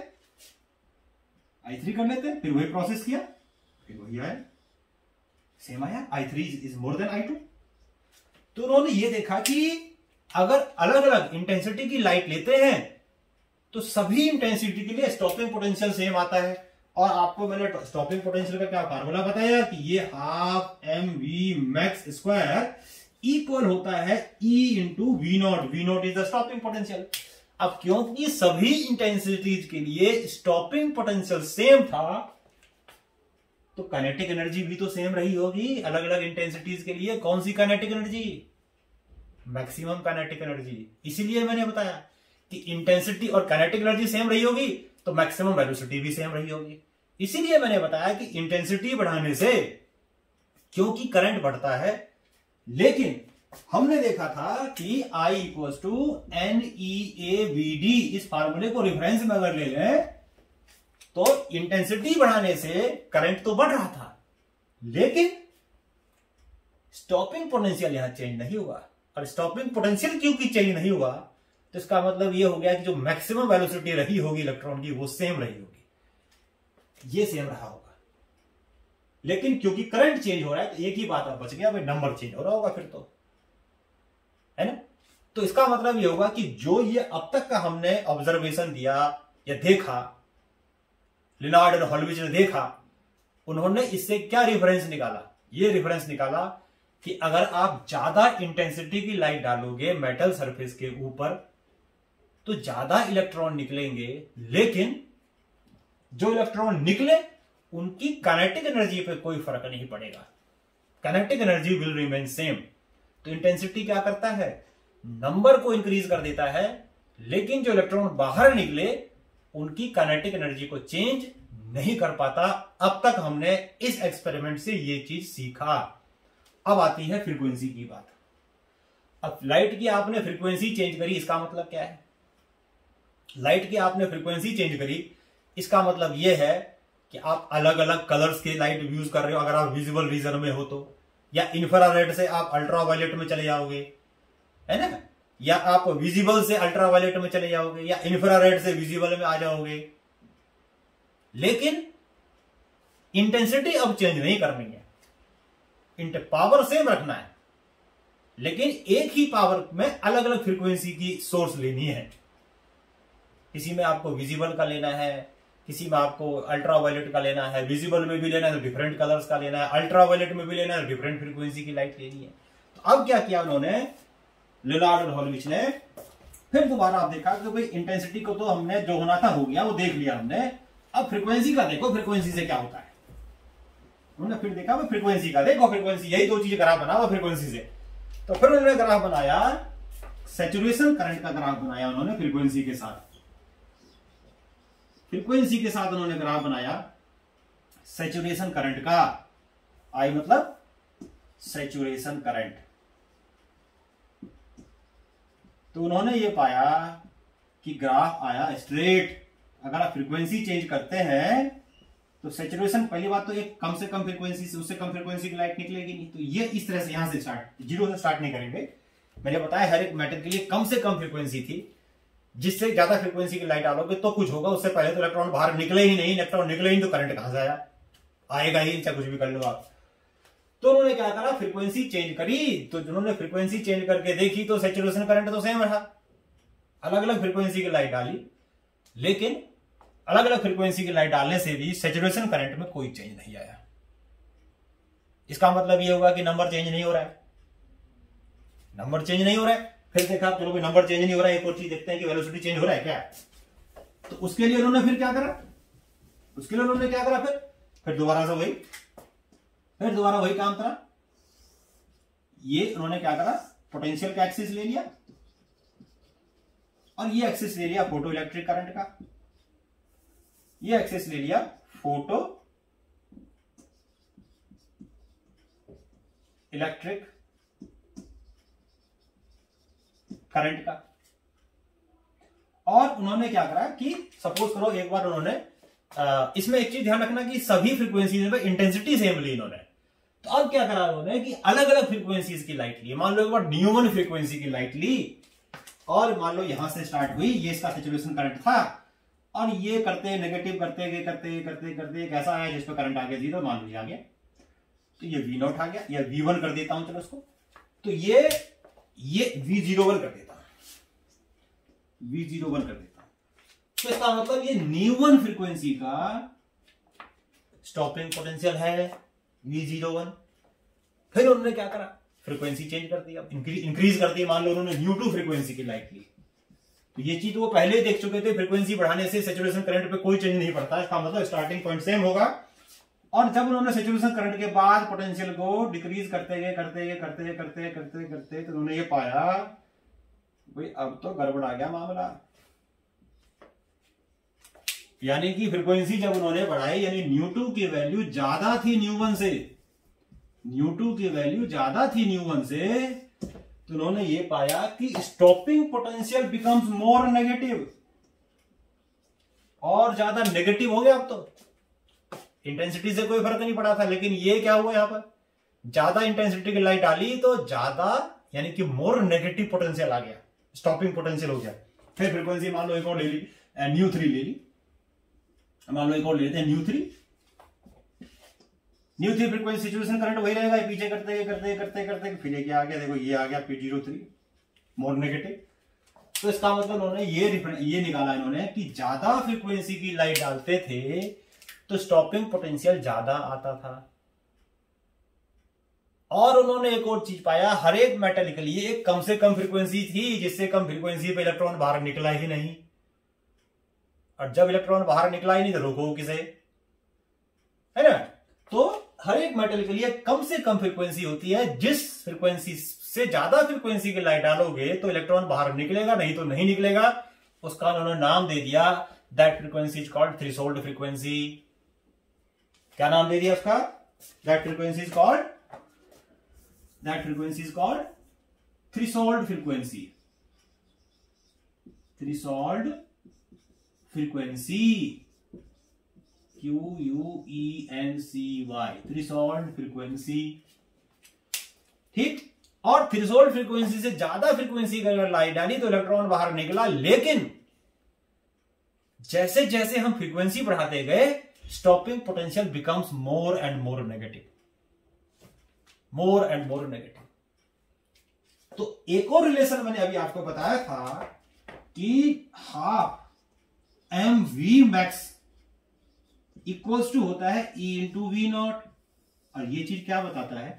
S1: I3 कर लेते, फिर वही प्रोसेस किया, फिर वही आया, सेम आया, I3 is more than I2। तो उन्होंने ये देखा कि अगर अलग अलग इंटेंसिटी की लाइट लेते हैं तो सभी इंटेंसिटी के लिए स्टॉपिंग पोटेंशियल सेम आता है। और आपको मैंने स्टॉपिंग पोटेंशियल का क्या फार्मूला बताया कि ये half mv max square equal होता है E into V0, V0 is the stopping potential. अब क्योंकि सभी इंटेंसिटीज के लिए स्टॉपिंग पोटेंशियल सेम था, तो काइनेटिक एनर्जी भी तो सेम रही होगी अलग अलग इंटेंसिटीज के लिए। कौन सी kinetic energy, maximum kinetic energy. इसीलिए मैंने बताया कि इंटेंसिटी और काइनेटिक एनर्जी सेम रही होगी तो मैक्सिमम वेलोसिटी भी सेम रही होगी। इसीलिए मैंने बताया कि इंटेंसिटी बढ़ाने से, क्योंकि करंट बढ़ता है, लेकिन हमने देखा था कि I इक्वल टू NEAVD, इस फार्मूले को रेफरेंस में अगर ले लें तो इंटेंसिटी बढ़ाने से करंट तो बढ़ रहा था, लेकिन स्टॉपिंग पोटेंशियल यहां चेंज नहीं हुआ। और स्टॉपिंग पोटेंशियल क्योंकि चेंज नहीं हुआ, तो इसका मतलब यह हो गया कि जो मैक्सिमम वेलोसिटी रही होगी इलेक्ट्रॉन की, वो सेम रही होगी, ये सेम रहा होगा। लेकिन क्योंकि करंट चेंज हो रहा है तो एक ही बात अब बच गया, भाई नंबर चेंज हो रहा होगा फिर तो, है ना। तो इसका मतलब यह होगा कि जो ये अब तक का हमने ऑब्जर्वेशन दिया या देखा, लिनार्ड और हॉलविच ने देखा, उन्होंने इससे क्या रेफरेंस निकाला, ये रेफरेंस निकाला कि अगर आप ज्यादा इंटेंसिटी की लाइट डालोगे मेटल सरफेस के ऊपर तो ज्यादा इलेक्ट्रॉन निकलेंगे, लेकिन जो इलेक्ट्रॉन निकले उनकी काइनेटिक एनर्जी पे कोई फर्क नहीं पड़ेगा, kinetic energy will remain same. तो इंटेंसिटी क्या करता है, नंबर को इंक्रीज कर देता है, लेकिन जो इलेक्ट्रॉन बाहर निकले उनकी काइनेटिक एनर्जी को चेंज नहीं कर पाता। अब तक हमने इस एक्सपेरिमेंट से ये चीज सीखा। अब आती है फ्रीक्वेंसी की बात। अब लाइट की आपने फ्रीक्वेंसी चेंज करी, इसका मतलब क्या है, लाइट की आपने फ्रीक्वेंसी चेंज करी, इसका मतलब यह है कि आप अलग अलग कलर्स के लाइट यूज कर रहे हो। अगर आप विजिबल रीजन में हो तो, या इंफ्रारेड से आप अल्ट्रावायलेट में चले जाओगे, है ना, या आप विजिबल से अल्ट्रावायलेट में चले जाओगे, या इंफ्रारेड से विजिबल में आ जाओगे। लेकिन इंटेंसिटी अब चेंज नहीं करनी है, पावर सेम रखना है, लेकिन एक ही पावर में अलग अलग फ्रीक्वेंसी की सोर्स लेनी है। किसी में आपको विजिबल का लेना है, किसी में आपको अल्ट्रावायलेट का लेना है, विजिबल में भी लेना है तो डिफरेंट कलर्स का लेना है, अल्ट्रावायलेट में भी लेना है तो डिफरेंट फ्रीक्वेंसी की लाइट लेनी है। तो अब क्या किया उन्होंने, लिलार्ड और हॉलविच ने, फिर दोबारा आप देखा कि भाई इंटेंसिटी को तो हमने जो होना था हो गया, वो देख लिया हमने, अब फ्रीक्वेंसी का देखो, फ्रीक्वेंसी से क्या होता है। उन्होंने फिर देखा भाई फ्रीक्वेंसी का देखो, फ्रीक्वेंसी, यही दो चीजें ग्राफ बना हुआ फ्रीक्वेंसी से। तो फिर उन्होंने ग्राफ बनाया, सैचुरेशन करंट का ग्राफ बनाया उन्होंने फ्रीक्वेंसी के साथ, फ्रीक्वेंसी के साथ उन्होंने ग्राफ बनाया सैचुरेशन करंट का। आई मतलब सैचुरेशन करंट। तो उन्होंने ये पाया कि ग्राफ आया स्ट्रेट। अगर आप फ्रीक्वेंसी चेंज करते हैं तो सैचुरेशन, पहली बात तो एक कम से कम फ्रीक्वेंसी से उससे कम फ्रीक्वेंसी की लाइट निकलेगी नहीं। तो ये इस तरह से यहां से स्टार्ट, जीरो से स्टार्ट नहीं करेंगे। मैंने बताया हर एक मैटर के लिए कम से कम फ्रीक्वेंसी थी, जिससे ज्यादा फ्रीक्वेंसी की लाइट डालोगे तो कुछ होगा, उससे पहले तो इलेक्ट्रॉन बाहर निकले ही नहीं। इलेक्ट्रॉन निकले ही तो करंट कहां से आएगा ही, चाहे कुछ भी कर लो आप। तो उन्होंने क्या करा, फ्रीक्वेंसी चेंज करी। तो उन्होंने फ्रीक्वेंसी चेंज करके देखी तो सैचुरेशन करंट तो सेम रहा। अलग अलग फ्रीक्वेंसी की लाइट डाली, लेकिन अलग अलग फ्रीक्वेंसी की लाइट डालने से भी सैचुरेशन करंट में कोई चेंज नहीं आया। इसका मतलब यह होगा कि नंबर चेंज नहीं हो रहा है, नंबर चेंज नहीं हो रहा है। फिर देखा चलो भाई नंबर चेंज नहीं हो रहा है, एक और चीज देखते हैं कि वेलोसिटी चेंज हो रहा है क्या। तो उसके लिए उन्होंने फिर क्या करा, फिर दोबारा से वही, फिर दोबारा वही काम करा। ये उन्होंने क्या करा, पोटेंशियल का एक्सिस ले लिया और ये एक्सिस ले लिया फोटो इलेक्ट्रिक करंट का, ये एक्सिस ले लिया फोटो इलेक्ट्रिक करंट का। और उन्होंने क्या करा कि सपोज करो एक बार उन्होंने इसमें एक चीज ध्यान रखना कि सभी फ्रीक्वेंसीज में इंटेंसिटी सेम ली इन्होंने। तो अब क्या करा उन्होंने कि अलग अलग फ्रीक्वेंसीज की लाइट ली। मान लो एक बार न्यूमन फ्रीक्वेंसी की लाइट ली और मान लो यहां से स्टार्ट हुई, ये इसका सैचुरेशन करंट था, और ये करते नेगेटिव करते कैसा आया जिसपे करंट आ गया 0, मान लो आ गया। तो ये V0 आ गया, या V1 कर देता हूं चलो उसको। तो ये V01 कर देता हूं, V01 कर देता हूं। तो इसका मतलब ये न्यूमन फ्रीक्वेंसी का स्टॉपिंग पोटेंशियल है V01। फिर उन्होंने क्या करा, फ्रीक्वेंसी चेंज कर दिया, इंक्रीज कर दी। मान लो उन्होंने U2 फ्रीक्वेंसी की लाइट ली। तो ये चीज वो पहले ही देख चुके थे, फ्रीक्वेंसी बढ़ाने से सैचुरेशन करंट पे कोई चेंज नहीं पड़ता। इसका मतलब स्टार्टिंग पॉइंट सेम होगा। और जब उन्होंने सैचुरेशन करंट के बाद पोटेंशियल को डिक्रीज करते गए तो उन्होंने ये पाया भाई अब तो गड़बड़ आ गया मामला। यानी कि फ्रीक्वेंसी जब उन्होंने बढ़ाई, यानी न्यू2 की वैल्यू ज्यादा थी न्यू1 से, न्यू2 की वैल्यू ज्यादा थी न्यू1 से, तो उन्होंने ये पाया कि stopping potential becomes more negative, और ज्यादा नेगेटिव हो गया। अब तो इंटेंसिटी से कोई फर्क नहीं पड़ा था, लेकिन ये क्या हुआ, यहां पर ज्यादा इंटेंसिटी की लाइट डाली तो ज्यादा, यानी कि मोर नेगेटिव पोटेंशियल आ गया, स्टॉपिंग पोटेंशियल हो गया। फिर फ्रीक्वेंसी मान लो एक और ले ली, न्यू3 ले ली, मान लो एक और ले लेते हैं न्यू3 फ्रीक्वेंसी सैचुरेशन करंट वही रहेगा, पीछे करते फिर ये आ गया, देखो ये आ गया P03 मोर नेगेटिव। तो इसका मतलब उन्होंने ये निकाला इन्होंने कि ज्यादा फ्रीक्वेंसी की लाइट डालते थे तो स्टॉपिंग पोटेंशियल ज्यादा आता था। और उन्होंने एक और चीज पाया, हर एक मेटल के लिए एक कम से कम फ्रीक्वेंसी थी, जिससे कम फ्रीक्वेंसी पे इलेक्ट्रॉन बाहर निकला ही नहीं। और जब इलेक्ट्रॉन बाहर निकला ही नहीं तो रोको किसे, है ना। तो हर एक मेटल के लिए कम से कम फ्रीक्वेंसी होती है, जिस फ्रीक्वेंसी से ज्यादा फ्रीक्वेंसी की लाइट डालोगे तो इलेक्ट्रॉन बाहर निकलेगा, नहीं तो नहीं निकलेगा। उसका उन्होंने नाम दे दिया, that frequency is called threshold frequency. क्या नाम दे दिया उसका, that frequency is called threshold frequency, threshold frequency, QUENCY, threshold frequency. ठीक। और थ्रेशोल्ड फ्रीक्वेंसी से ज्यादा फ्रीक्वेंसी का अगर लाइट डाली तो इलेक्ट्रॉन बाहर निकला, लेकिन जैसे जैसे हम फ्रीक्वेंसी बढ़ाते गए stopping potential becomes more and more negative, more and more negative. तो एक और रिलेशन मैंने अभी आपको बताया था कि half m v max equals to होता है ई इंटू वी नॉट। और ये चीज क्या बताता है,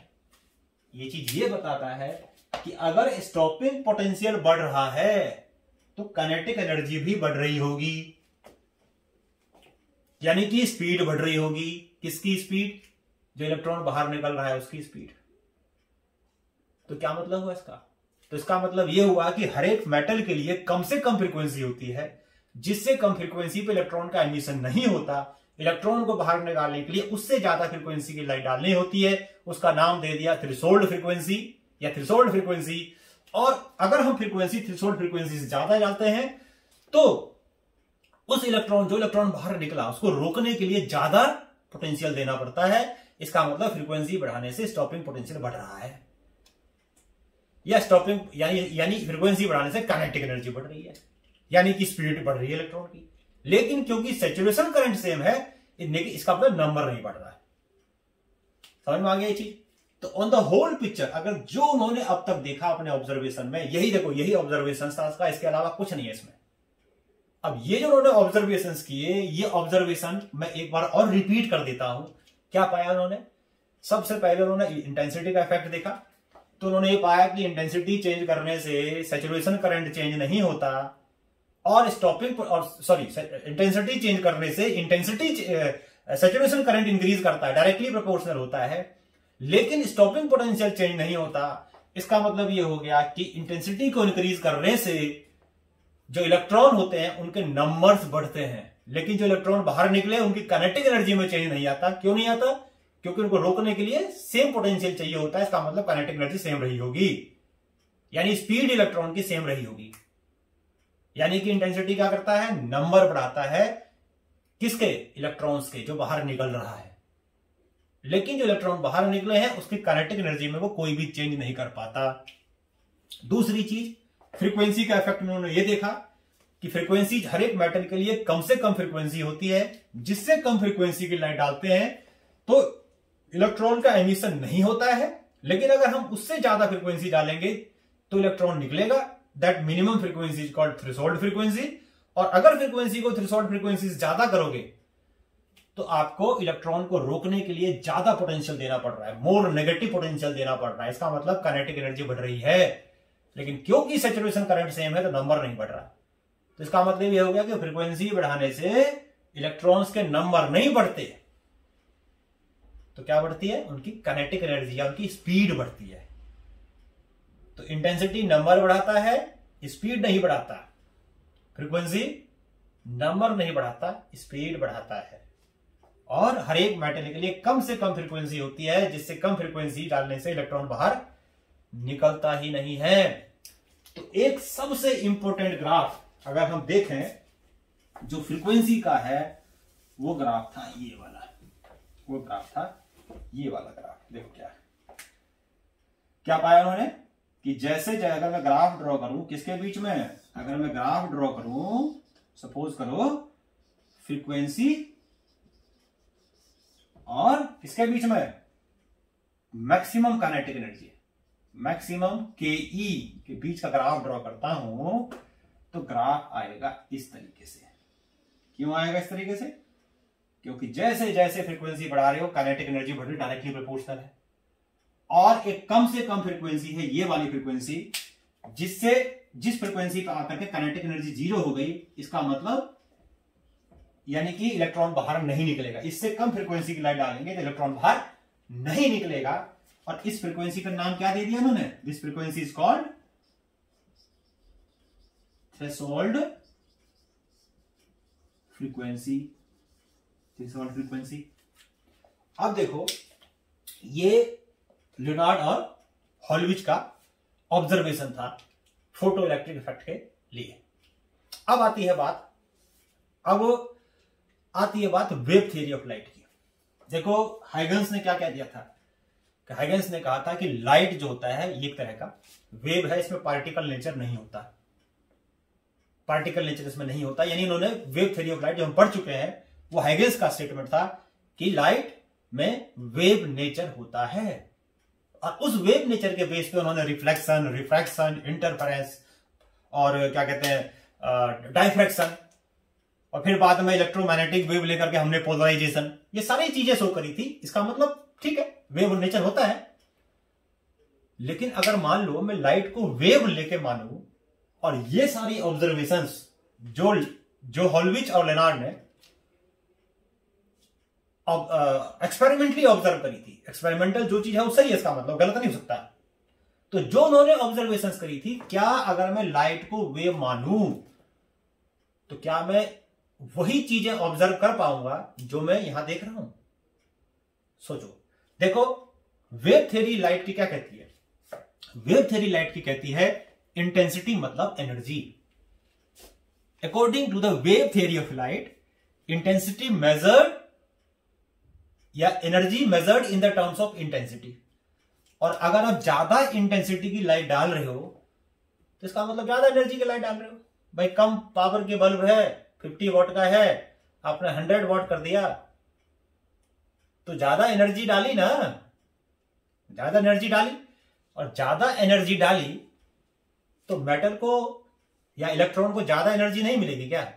S1: ये चीज ये बताता है कि अगर स्टॉपिंग पोटेंशियल बढ़ रहा है तो काइनेटिक एनर्जी भी बढ़ रही होगी, यानी कि स्पीड बढ़ रही होगी। किसकी स्पीड? जो इलेक्ट्रॉन बाहर निकल रहा है उसकी स्पीड। तो क्या मतलब हुआ इसका? तो इसका मतलब यह हुआ कि हर एक मेटल के लिए कम से कम फ्रीक्वेंसी होती है, जिससे कम फ्रीक्वेंसी पे इलेक्ट्रॉन का एमिशन नहीं होता। इलेक्ट्रॉन को बाहर निकालने के लिए उससे ज्यादा फ्रीक्वेंसी की लाइट डालनी होती है। उसका नाम दे दिया थ्रेशोल्ड फ्रीक्वेंसी या थ्रेशोल्ड फ्रीक्वेंसी। और अगर हम फ्रीक्वेंसी थ्रेशोल्ड फ्रीक्वेंसी से ज्यादा डालते हैं तो उस जो इलेक्ट्रॉन बाहर निकला उसको रोकने के लिए ज्यादा पोटेंशियल देना पड़ता है। इसका मतलब फ्रीक्वेंसी बढ़ाने से स्टॉपिंग पोटेंशियल बढ़ रहा है, या स्टॉपिंग यानी फ्रीक्वेंसी बढ़ाने से काइनेटिक एनर्जी बढ़ रही है, यानी कि स्पीड बढ़ रही है इलेक्ट्रॉन की। लेकिन क्योंकि सैचुरेशन करंट सेम है, इसका मतलब नंबर नहीं बढ़ रहा है। समझ में आ गया ये चीज? तो ऑन द होल पिक्चर अगर जो उन्होंने अब तक देखा अपने ऑब्जर्वेशन में, यही देखो, यही ऑब्जर्वेशन था इसका, इसके अलावा कुछ नहीं है इसमें। अब ये जो उन्होंने ऑब्जर्वेशन किए, ये ऑब्जर्वेशन मैं एक बार और रिपीट कर देता हूं। क्या पाया उन्होंने? सबसे पहले उन्होंने इंटेंसिटी का इफेक्ट देखा। तो उन्होंने ये पाया कि इंटेंसिटी चेंज करने से सैचुरेशन करंट चेंज नहीं होता, और इंटेंसिटी चेंज करने से सैचुरेशन करंट इंक्रीज करता है, डायरेक्टली प्रोपोर्शनल होता है, लेकिन स्टॉपिंग पोटेंशियल चेंज नहीं होता। इसका मतलब ये हो गया कि इंटेंसिटी को इंक्रीज करने से जो इलेक्ट्रॉन होते हैं उनके नंबर्स बढ़ते हैं, लेकिन जो इलेक्ट्रॉन बाहर निकले उनकी काइनेटिक एनर्जी में चेंज नहीं आता। क्यों नहीं आता? क्योंकि उनको रोकने के लिए सेम पोटेंशियल चाहिए होता है। इसका मतलब काइनेटिक एनर्जी सेम रही होगी, यानी स्पीड इलेक्ट्रॉन की सेम रही होगी। यानी कि इंटेंसिटी क्या करता है? नंबर बढ़ाता है। किसके? इलेक्ट्रॉन्स के, जो बाहर निकल रहा है। लेकिन जो इलेक्ट्रॉन बाहर निकले हैं उसकी काइनेटिक एनर्जी में वो कोई भी चेंज नहीं कर पाता। दूसरी चीज, फ्रीक्वेंसी का इफेक्ट उन्होंने ये देखा कि फ्रीक्वेंसी हर एक मेटल के लिए कम से कम फ्रीक्वेंसी होती है। जिससे कम फ्रीक्वेंसी की लाइट डालते हैं तो इलेक्ट्रॉन का एमिशन नहीं होता है, लेकिन अगर हम उससे ज्यादा फ्रीक्वेंसी डालेंगे तो इलेक्ट्रॉन निकलेगा। That minimum frequency is called threshold frequency. और अगर फ्रीक्वेंसी को थ्रेशोल्ड फ्रीक्वेंसी से ज्यादा करोगे तो आपको इलेक्ट्रॉन को रोकने के लिए ज्यादा पोटेंशियल देना पड़ रहा है, मोर नेगेटिव पोटेंशियल देना पड़ रहा है। इसका मतलब काइनेटिक एनर्जी बढ़ रही है, लेकिन क्योंकि सैचुरेशन करंट सेम है तो नंबर नहीं बढ़ रहा। तो इसका मतलब यह हो गया कि फ्रीक्वेंसी बढ़ाने से इलेक्ट्रॉन्स के नंबर नहीं बढ़ते, तो क्या बढ़ती है? उनकी काइनेटिक एनर्जी या उनकी स्पीड बढ़ती है। तो इंटेंसिटी नंबर बढ़ाता है, स्पीड नहीं बढ़ाता। फ्रीक्वेंसी नंबर नहीं बढ़ाता, स्पीड बढ़ाता है। और हर एक मेटल के लिए कम से कम फ्रीक्वेंसी होती है, जिससे कम फ्रीक्वेंसी डालने से इलेक्ट्रॉन बाहर निकलता ही नहीं है। तो एक सबसे इंपॉर्टेंट ग्राफ अगर हम देखें जो फ्रीक्वेंसी का है, वो ग्राफ था ये वाला, वो ग्राफ था ये वाला ग्राफ। देखो क्या पाया उन्होंने कि जैसे अगर मैं ग्राफ ड्रॉ करूं, किसके बीच में? अगर मैं ग्राफ ड्रॉ करूं, सपोज करो फ्रीक्वेंसी और किसके बीच में? मैक्सिमम काइनेटिक एनर्जी, मैक्सिमम के ई के बीच का ग्राफ ड्रॉ करता हूं तो ग्राफ आएगा इस तरीके से। क्यों आएगा इस तरीके से? क्योंकि जैसे जैसे फ्रीक्वेंसी बढ़ा रहे हो काइनेटिक एनर्जी बढ़ रही, डायरेक्टली प्रोपोर्शनल है। और एक कम से कम फ्रीक्वेंसी है ये वाली फ्रीक्वेंसी, जिस फ्रीक्वेंसी पर आकर के काइनेटिक एनर्जी 0 हो गई। इसका मतलब यानी कि इलेक्ट्रॉन बाहर नहीं निकलेगा। इससे कम फ्रीक्वेंसी की लाइट डालेंगे तो इलेक्ट्रॉन बाहर नहीं निकलेगा। और इस फ्रीक्वेंसी का नाम क्या दे दिया उन्होंने? This frequency is called threshold frequency. Threshold frequency. अब देखो, ये लियोनार्ड और हॉलविच का ऑब्जर्वेशन था फोटो इलेक्ट्रिक इफेक्ट के लिए। अब आती है बात वेव थ्योरी ऑफ लाइट की। देखो हाइगन्स ने क्या कह दिया था कि हाइगन्स ने कहा था कि लाइट जो होता है ये एक तरह का वेव है, इसमें पार्टिकल नेचर नहीं होता, पार्टिकल नेचर इसमें नहीं होता। यानी इन्होंने वेव थ्योरी ऑफ लाइट जो हम पढ़ चुके हैं, वो हाइगन्स का स्टेटमेंट था कि लाइट में वेव नेचर होता है। और उस वेव नेचर के बेस पे उन्होंने रिफ्लेक्शन, रिफ्रैक्शन, इंटरफेरेंस और क्या कहते हैं डाइफ्रैक्शन, और फिर बाद में इलेक्ट्रोमैग्नेटिक वेव लेकर के हमने पोलराइजेशन, ये सारी चीजें शो करी थी। इसका मतलब ठीक है, वेव नेचर होता है। लेकिन अगर मान लो मैं लाइट को वेव लेके मानूं और ये सारी ऑब्जर्वेशंस जो हॉलविच और लेनार्ड ने एक्सपेरिमेंटली ऑब्जर्व करी थी, एक्सपेरिमेंटल जो चीज है वो सही है, इसका मतलब गलत नहीं हो सकता। तो जो उन्होंने ऑब्जर्वेशंस करी थी, क्या अगर मैं लाइट को वेव मानूं तो क्या मैं वही चीजें ऑब्जर्व कर पाऊंगा जो मैं यहां देख रहा हूं? सोचो, देखो वेव थ्योरी लाइट की क्या कहती है? वेव थ्योरी लाइट की कहती है इंटेंसिटी मतलब energy. According to the wave theory of light, intensity measured या energy measured in the terms of intensity. और अगर आप ज्यादा इंटेंसिटी की लाइट डाल रहे हो तो इसका मतलब ज्यादा एनर्जी की लाइट डाल रहे हो। भाई कम पावर के बल्ब है, 50 वॉट का है, आपने 100 वॉट कर दिया तो ज्यादा एनर्जी डाली ना, ज्यादा एनर्जी डाली। और ज्यादा एनर्जी डाली तो मेटल को या इलेक्ट्रॉन को ज्यादा एनर्जी नहीं मिलेगी क्या?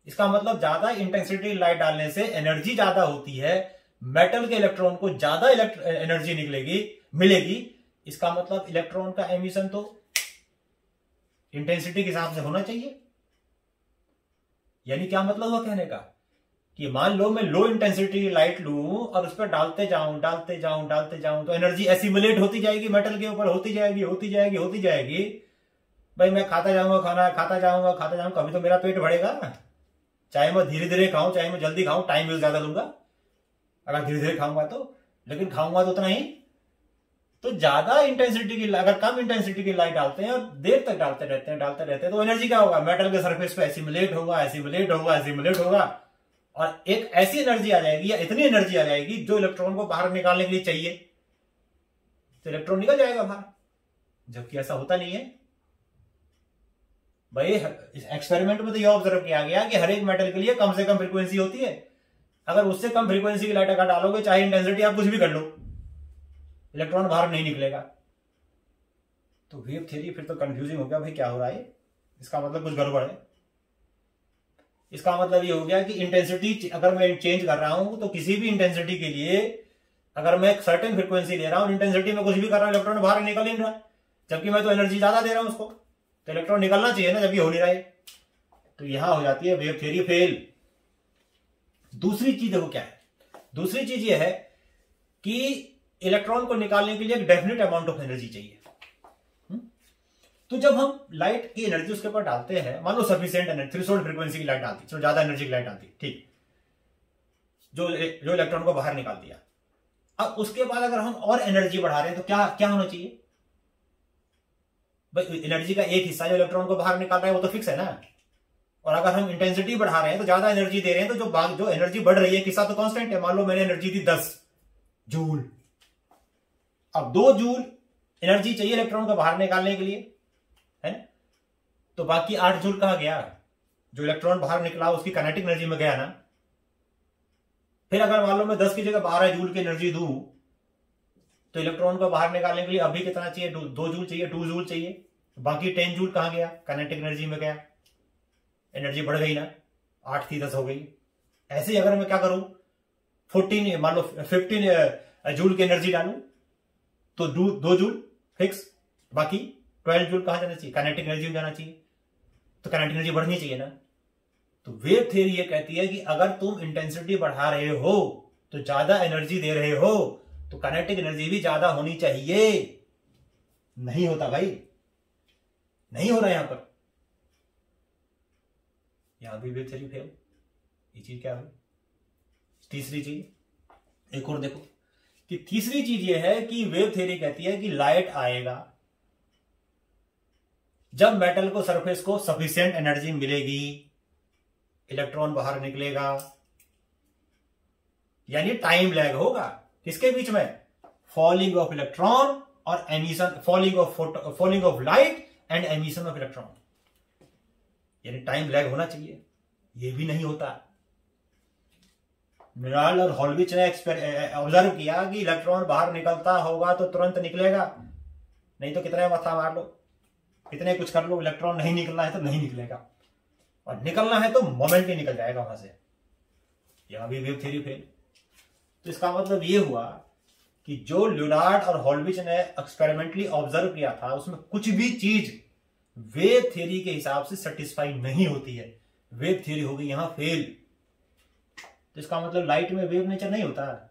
S1: इसका मतलब ज्यादा इंटेंसिटी लाइट डालने से एनर्जी ज्यादा होती है, मेटल के इलेक्ट्रॉन को ज्यादा एनर्जी मिलेगी। इसका मतलब इलेक्ट्रॉन का एमिशन तो इंटेंसिटी के हिसाब से होना चाहिए। यानी क्या मतलब हुआ कहने का कि मान लो मैं लो इंटेंसिटी की लाइट लूं और उस पर डालते जाऊं तो एनर्जी एसिमुलेट होती जाएगी, मेटल के ऊपर होती जाएगी। भाई मैं खाता जाऊंगा खाना, खाता जाऊंगा कभी तो मेरा पेट भरेगा। चाहे मैं धीरे धीरे खाऊं, चाहे मैं जल्दी खाऊं, टाइम भी ज्यादा लूंगा अगर धीरे धीरे खाऊंगा तो, लेकिन खाऊंगा तो उतना ही। तो ज्यादा इंटेंसिटी की, अगर कम इंटेंसिटी की लाइट डालते हैं और देर तक डालते रहते हैं तो एनर्जी क्या होगा? मेटल के सरफेस पे एसिमुलेट होगा और एक ऐसी एनर्जी आ जाएगी या इतनी एनर्जी आ जाएगी जो इलेक्ट्रॉन को बाहर निकालने के लिए चाहिए, तो इलेक्ट्रॉन निकल जाएगा बाहर। जबकि ऐसा होता नहीं है भाई। इस एक्सपेरिमेंट में तो यह ऑब्जर्व किया गया कि हर एक मेटल के लिए कम से कम फ्रीक्वेंसी होती है। अगर उससे कम फ्रीक्वेंसी की लाइट अगर डालोगे, चाहे इंटेंसिटी आप कुछ भी कर लो, इलेक्ट्रॉन बाहर नहीं निकलेगा। तो वेव थ्योरी फिर तो कंफ्यूजिंग हो गया, भाई क्या हो रहा है? इसका मतलब कुछ गड़बड़ है। इसका मतलब ये हो गया कि इंटेंसिटी अगर मैं चेंज कर रहा हूं तो किसी भी इंटेंसिटी के लिए अगर मैं एक सर्टेन फ्रीक्वेंसी ले रहा हूं, इंटेंसिटी में कुछ भी कर रहा हूं, इलेक्ट्रॉन बाहर निकल नहीं रहा है, जबकि मैं तो एनर्जी ज्यादा दे रहा हूं उसको, तो इलेक्ट्रॉन निकलना चाहिए ना, जबकि हो नहीं रहा है। तो यहां हो जाती है वेव थ्योरी फेल। दूसरी चीज देखो क्या है, दूसरी चीज ये है कि इलेक्ट्रॉन को निकालने के लिए एक डेफिनेट अमाउंट ऑफ एनर्जी चाहिए। तो जब हम लाइट की एनर्जी उसके ऊपर डालते हैं, मान लो सफिशिएंट एनर्जी, थ्रेशोल्ड फ्रीक्वेंसी की लाइट डालती, तो ज्यादा एनर्जी की लाइट डालती, ठीक, जो इलेक्ट्रॉन को बाहर निकाल दिया। अब उसके बाद अगर हम और एनर्जी बढ़ा रहे हैं तो क्या होना चाहिए? भाई एनर्जी का एक हिस्सा जो इलेक्ट्रॉन को बाहर निकाल रहा है वो तो फिक्स है ना। और अगर हम इंटेंसिटी बढ़ा रहे हैं तो ज्यादा एनर्जी दे रहे हैं, तो जो एनर्जी बढ़ रही है किस्सा तो कांस्टेंट है। मान लो मैंने एनर्जी दी 10 जूल, अब 2 जूल एनर्जी चाहिए इलेक्ट्रॉन को बाहर निकालने के लिए, है? तो बाकी 8 जूल कहां गया? जो इलेक्ट्रॉन बाहर निकला उसकी काइनेटिक एनर्जी में गया ना। फिर अगर मान लो मैं 10 की जगह 12 जूल की एनर्जी दूं तो इलेक्ट्रॉन को बाहर निकालने के लिए अभी कितना चाहिए? 2 जूल चाहिए, 2 जूल चाहिए। बाकी 10 जूल कहां गया? काइनेटिक एनर्जी में गया। एनर्जी बढ़ गई ना, 8 थी 10 हो गई। ऐसे ही अगर मैं क्या करूं, 14 मान लो 15 जूल की एनर्जी डालूं तो 2 जूल फिक्स, बाकी 12 जूल कहां जाना चाहिए? काइनेटिक एनर्जी में जाना चाहिए। तो काइनेटिक एनर्जी बढ़नी चाहिए ना। तो वेव थ्योरी ये कहती है कि अगर तुम इंटेंसिटी बढ़ा रहे हो तो ज्यादा एनर्जी दे रहे हो तो काइनेटिक एनर्जी भी ज्यादा होनी चाहिए। नहीं होता भाई, नहीं हो रहा यहां पर, यहां भी वेव थ्योरी फेल। ये चीज क्या है? तीसरी चीज एक और देखो कि तीसरी चीज ये है कि वेव थ्योरी कहती है कि लाइट आएगा जब मेटल को सरफेस को सफिशिएंट एनर्जी मिलेगी, इलेक्ट्रॉन बाहर निकलेगा, यानी टाइम लैग होगा किसके बीच में? फॉलिंग ऑफ इलेक्ट्रॉन और emission, falling of light and emission of electron, यानी टाइम लैग होना चाहिए। यह भी नहीं होता। मिराल और हॉलविच ने ऑब्जर्व किया कि इलेक्ट्रॉन बाहर निकलता होगा तो तुरंत निकलेगा, नहीं तो कितने मथा मार लो, कितने कुछ कर लो, इलेक्ट्रॉन नहीं निकलना है तो नहीं निकलेगा। और निकलना है तो मोमेंट ही निकल जाएगा वहां से। यहां भी वेव थ्योरी फेल। तो इसका मतलब ये हुआ कि जो ल्यूनार्ड और हॉलविच ने एक्सपेरिमेंटली ऑब्जर्व किया था उसमें कुछ भी चीज वेव थ्योरी के हिसाब से सेटिस्फाई नहीं होती है। वेव थ्योरी हो गई यहां फेल। तो इसका मतलब लाइट में वेव नेचर नहीं होता।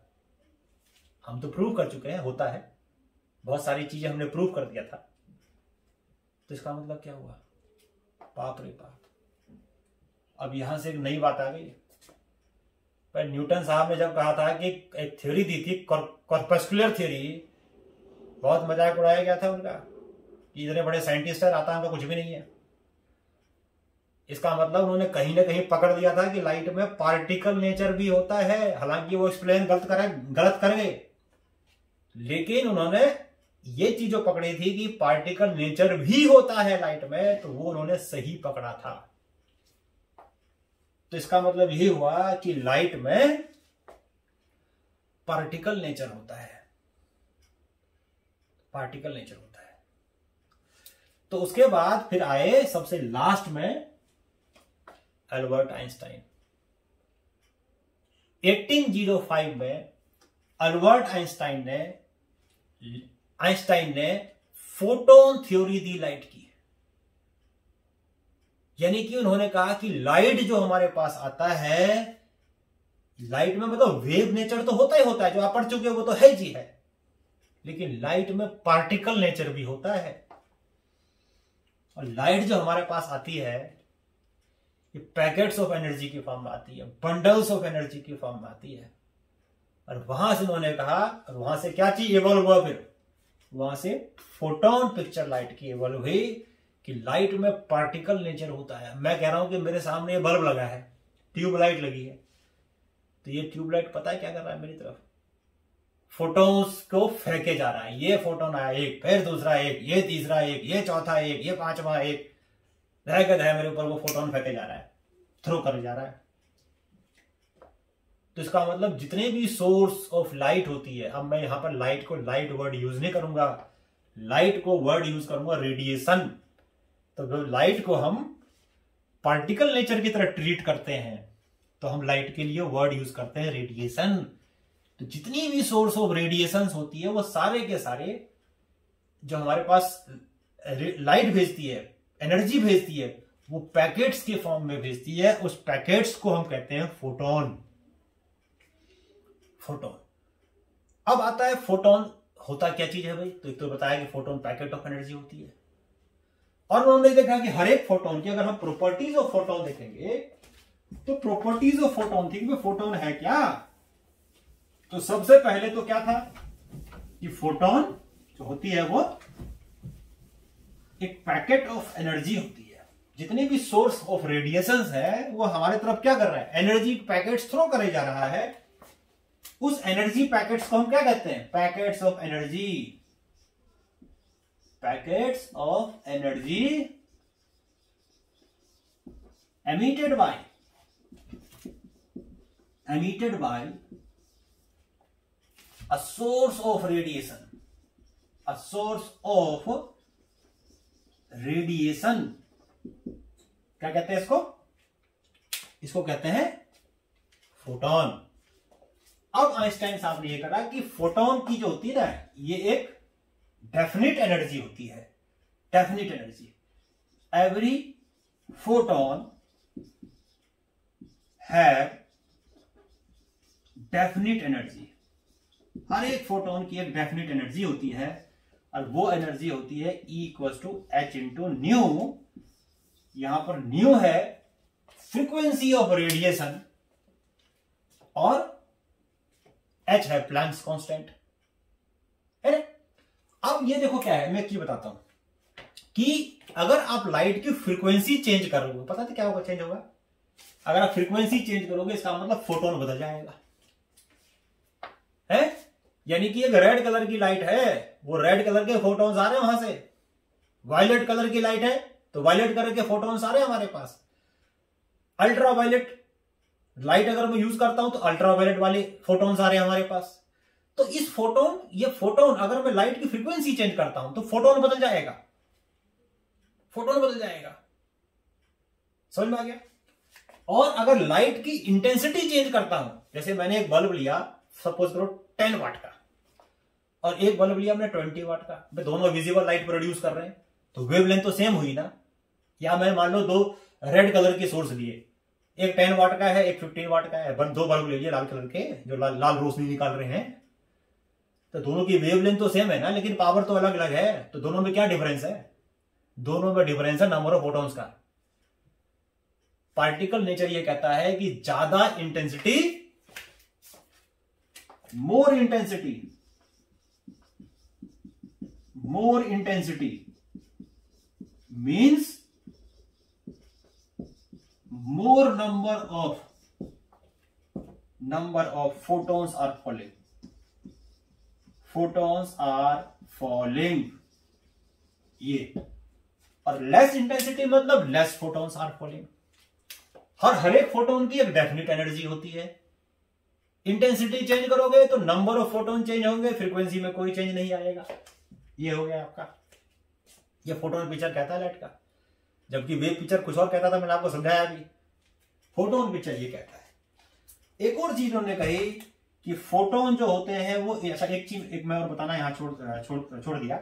S1: हम तो प्रूव कर चुके हैं होता है, बहुत सारी चीजें हमने प्रूव कर दिया था। तो इसका मतलब क्या हुआ? बाप रे बाप। अब यहां से एक नई बात आ गई। पर न्यूटन साहब ने जब कहा था कि एक थ्योरी दी थी कॉर्पस्कुलर थ्योरी, बहुत मजाक उड़ाया गया था उनका कि इतने बड़े साइंटिस्ट है, आता उनका कुछ भी नहीं है। इसका मतलब उन्होंने कहीं ना कहीं पकड़ दिया था कि लाइट में पार्टिकल नेचर भी होता है। हालांकि वो एक्सप्लेन गलत कर गए, लेकिन उन्होंने ये चीज जो पकड़ी थी कि पार्टिकल नेचर भी होता है लाइट में, तो वो उन्होंने सही पकड़ा था। तो इसका मतलब ये हुआ कि लाइट में पार्टिकल नेचर होता है, पार्टिकल नेचर होता है। तो उसके बाद फिर आए सबसे लास्ट में एल्बर्ट आइंस्टाइन। 1805 में एल्बर्ट आइंस्टाइन ने फोटोन थ्योरी दी लाइट की। यानी कि उन्होंने कहा कि लाइट जो हमारे पास आता है, लाइट में मतलब वेव नेचर तो होता ही होता है, जो आप पढ़ चुके हो वो तो है जी है, लेकिन लाइट में पार्टिकल नेचर भी होता है। और लाइट जो हमारे पास आती है ये पैकेट्स ऑफ एनर्जी की फॉर्म में आती है, बंडल्स ऑफ एनर्जी की फॉर्म में आती है। और वहां से उन्होंने कहा, और वहां से क्या चीज इवॉल्व हुआ, फिर वहां से फोटोन पिक्चर लाइट की इवॉल्व हुई कि लाइट में पार्टिकल नेचर होता है। मैं कह रहा हूं कि मेरे सामने ये बल्ब लगा है, ट्यूब लाइट लगी है, तो ये ट्यूब लाइट पता है क्या कर रहा है मेरी तरफ? फोटोन्स को फेंके जा रहा है। ये फोटोन आया एक, फिर दूसरा एक, ये तीसरा एक, ये चौथा एक, ये पांचवा एक, रह मेरे ऊपर वो फोटोन फेंके जा रहा है, थ्रो कर जा रहा है। तो इसका मतलब जितने भी सोर्स ऑफ लाइट होती है, अब मैं यहां पर लाइट को लाइट वर्ड यूज नहीं करूंगा, लाइट को वर्ड यूज करूंगा रेडिएशन। तो लाइट को हम पार्टिकल नेचर की तरह ट्रीट करते हैं, तो हम लाइट के लिए वर्ड यूज करते हैं रेडिएशन। तो जितनी भी सोर्स ऑफ रेडिएशन होती है वो सारे के सारे जो हमारे पास लाइट भेजती है, एनर्जी भेजती है, वो पैकेट्स के फॉर्म में भेजती है। उस पैकेट्स को हम कहते हैं फोटोन। फोटोन। अब आता है फोटोन होता क्या चीज है भाई? तो एक तो बताया कि फोटोन पैकेट ऑफ एनर्जी होती है, और उन्होंने देखा कि हर एक फोटोन की अगर हम प्रॉपर्टीज ऑफ फोटोन देखेंगे तो प्रॉपर्टीज ऑफ फोटोन थी कि फोटोन है क्या। तो सबसे पहले तो क्या था कि फोटोन जो होती है वो एक पैकेट ऑफ एनर्जी होती है। जितने भी सोर्स ऑफ रेडिएशन है वो हमारे तरफ क्या कर रहा है? एनर्जी पैकेट्स थ्रो करे जा रहा है। उस एनर्जी पैकेट्स को हम क्या कहते हैं? Packets of energy. Packets of energy emitted by a source of radiation, a source of radiation। क्या कहते हैं इसको? इसको कहते हैं फोटोन। अब आइंस्टाइन साहब ने यह कहा कि फोटोन की जो होती है ना, ये एक डेफिनिट एनर्जी होती है। Definite energy. Every photon have definite energy. हर एक फोटोन की एक डेफिनिट एनर्जी होती है, और वो एनर्जी होती है E=H/न्यू। यहां पर न्यू है फ्रीक्वेंसी ऑफ रेडिएशन, और H है प्लैंक्स कांस्टेंट, है ना। अब ये देखो क्या है, मैं क्या बताता हूं कि अगर आप लाइट की फ्रीक्वेंसी चेंज करोगे, पता है क्या होगा? चेंज होगा। अगर आप फ्रीक्वेंसी चेंज करोगे इसका मतलब फोटोन बदल जाएगा, है। यानी कि एक रेड कलर की लाइट है, वो रेड कलर के फोटोन्स आ रहे हैं वहां से। वायलेट कलर की लाइट है तो वायलेट कलर के फोटोन्स आ रहे हैं हमारे पास। अल्ट्रा वायलेट लाइट अगर मैं यूज करता हूं तो अल्ट्रा वायलेट वाले फोटोन्स आ रहे हैं हमारे पास। तो इस फोटोन, ये फोटोन अगर मैं लाइट की फ्रीक्वेंसी चेंज करता हूं तो फोटोन बदल जाएगा, फोटोन बदल जाएगा। समझ में आ गया। और अगर लाइट की इंटेंसिटी चेंज करता हूं, जैसे मैंने एक बल्ब लिया सपोज करो 10 वाट का और एक बल्ब लिया हमने 20 वाट का, दोनों विजिबल लाइट प्रोड्यूस कर रहे हैं तो वेवलेंथ तो सेम हुई ना। या मैं मान लो दो रेड कलर के सोर्स लिए, एक 10 वाट का है एक 15 वाट का है, दो बल्ब ले लिए लाल कलर के जो लाल रोशनी निकाल रहे हैं, तो दोनों की वेवलेंथ तो सेम है ना, लेकिन पावर तो अलग अलग है। तो दोनों में क्या डिफरेंस है? दोनों में डिफरेंस है नंबर ऑफ फोटॉन्स का। पार्टिकल नेचर ये कहता है कि ज्यादा intensity, more intensity means more number of photons are falling, ये। और लेस इंटेंसिटी मतलब लेस फोटॉन्स आर फॉलिंग। हर एक फोटोन की एक डेफिनेट एनर्जी होती है। इंटेंसिटी चेंज करोगे तो नंबर ऑफ फोटोन चेंज होंगे, फ्रीक्वेंसी में कोई चेंज नहीं आएगा। ये हो गया आपका, ये फोटोन पिक्चर कहता है लाइट का, जबकि वेव पिक्चर कुछ और कहता था, मैंने आपको समझाया अभी। फोटोन पिक्चर ये कहता है। एक और चीज उन्होंने कही कि फोटोन जो होते हैं वो, अच्छा एक चीज एक मैं और बताना यहां छोड़ दिया,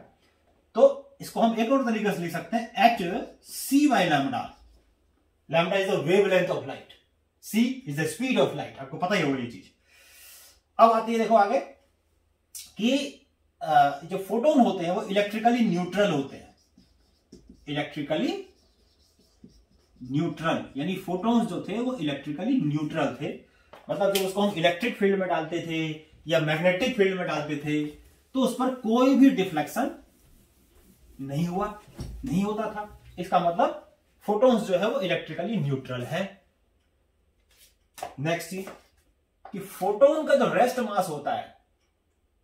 S1: तो इसको हम एक और तरीके से लिख सकते हैं, h c by lambda. Lambda is the wavelength of light, c is the speed of light. आपको पता ही होगा ये चीज। अब आती है देखो आगे कि जो फोटोन होते हैं वो इलेक्ट्रिकली न्यूट्रल होते हैं। इलेक्ट्रिकली न्यूट्रल यानी फोटोन्स जो थे वो इलेक्ट्रिकली न्यूट्रल थे, मतलब जब उसको हम इलेक्ट्रिक फील्ड में डालते थे या मैग्नेटिक फील्ड में डालते थे तो उस पर कोई भी डिफ्लेक्शन नहीं होता था। इसका मतलब फोटोन्स जो है वो इलेक्ट्रिकली न्यूट्रल है। नेक्स्ट चीज कि फोटोन का जो रेस्ट मास होता है,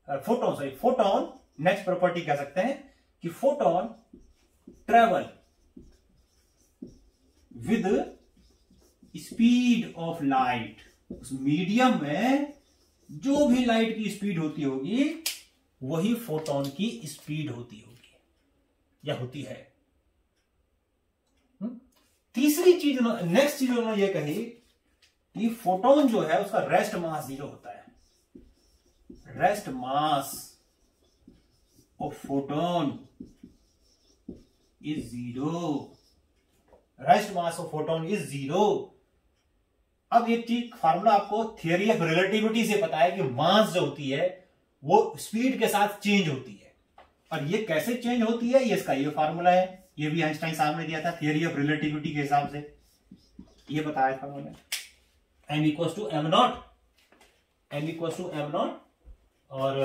S1: फोटोन नेक्स्ट प्रॉपर्टी कह सकते हैं कि photon travel with speed of light. उस मीडियम में जो भी लाइट की स्पीड होती होगी वही फोटोन की स्पीड होती होगी या होती है। तीसरी चीज, नेक्स्ट चीज उन्होंने ये कही कि फोटोन जो है उसका रेस्ट मास 0 होता है। Rest mass of photon is 0। Rest mass of photon is 0। अब एक चीज फार्मूला आपको थियरी ऑफ रिलेटिविटी से पता है कि मास जो होती है वो स्पीड के साथ चेंज होती है, और ये कैसे चेंज होती है ये इसका ये फार्मूला है। ये भी आइंस्टाइन साहब ने दिया था थियरी ऑफ रिलेटिविटी के हिसाब से, ये बताया था उन्होंने। m equals to m not और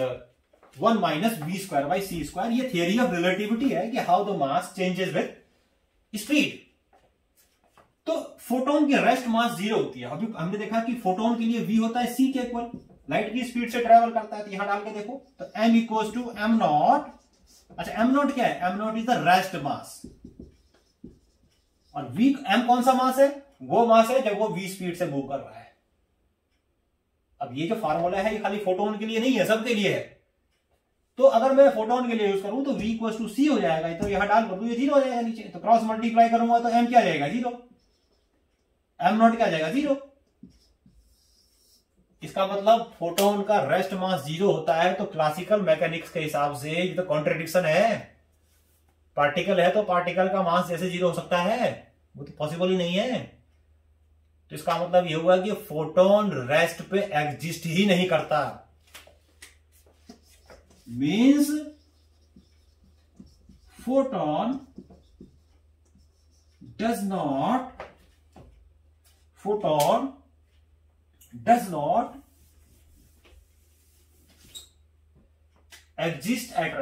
S1: 1 minus v square by c square. ये थियरी ऑफ रिलेटिविटी है कि how the mass changes with speed. तो फोटोन की रेस्ट मास 0 होती है। अभी हमने देखा कि फोटोन के लिए v होता है c के इक्वल, लाइट की स्पीड से ट्रेवल करता है, तो यहां डाल के देखो तो m equals to m not. अच्छा m नॉट क्या है? m not is the rest mass, और v m कौन सा मास है? वो मास है जब वो v स्पीड से मूव कर रहा है। अब ये जो फार्मूला है ये खाली फोटोन के लिए नहीं है, सबके लिए है। तो अगर मैं फोटोन के लिए यूज करूं तो v इक्वल्स टू c हो जाएगा, तो यहां डाल कर दूं ये 0 हो जाएगा नीचे, तो क्रॉस मल्टीप्लाई करूंगा तो m क्या आ जाएगा? 0। m नॉट क्या आ जाएगा? 0। इसका मतलब फोटोन का रेस्ट मास 0 होता है। तो क्लासिकल मैकेनिक्स के हिसाब से ये तो कॉन्ट्रडिक्शन है। पार्टिकल है तो पार्टिकल का मास जैसे 0 हो सकता है? वो तो पॉसिबल ही नहीं है। तो इसका मतलब ये हुआ कि फोटोन रेस्ट पे एग्जिस्ट ही नहीं करता। Means photon does not exist at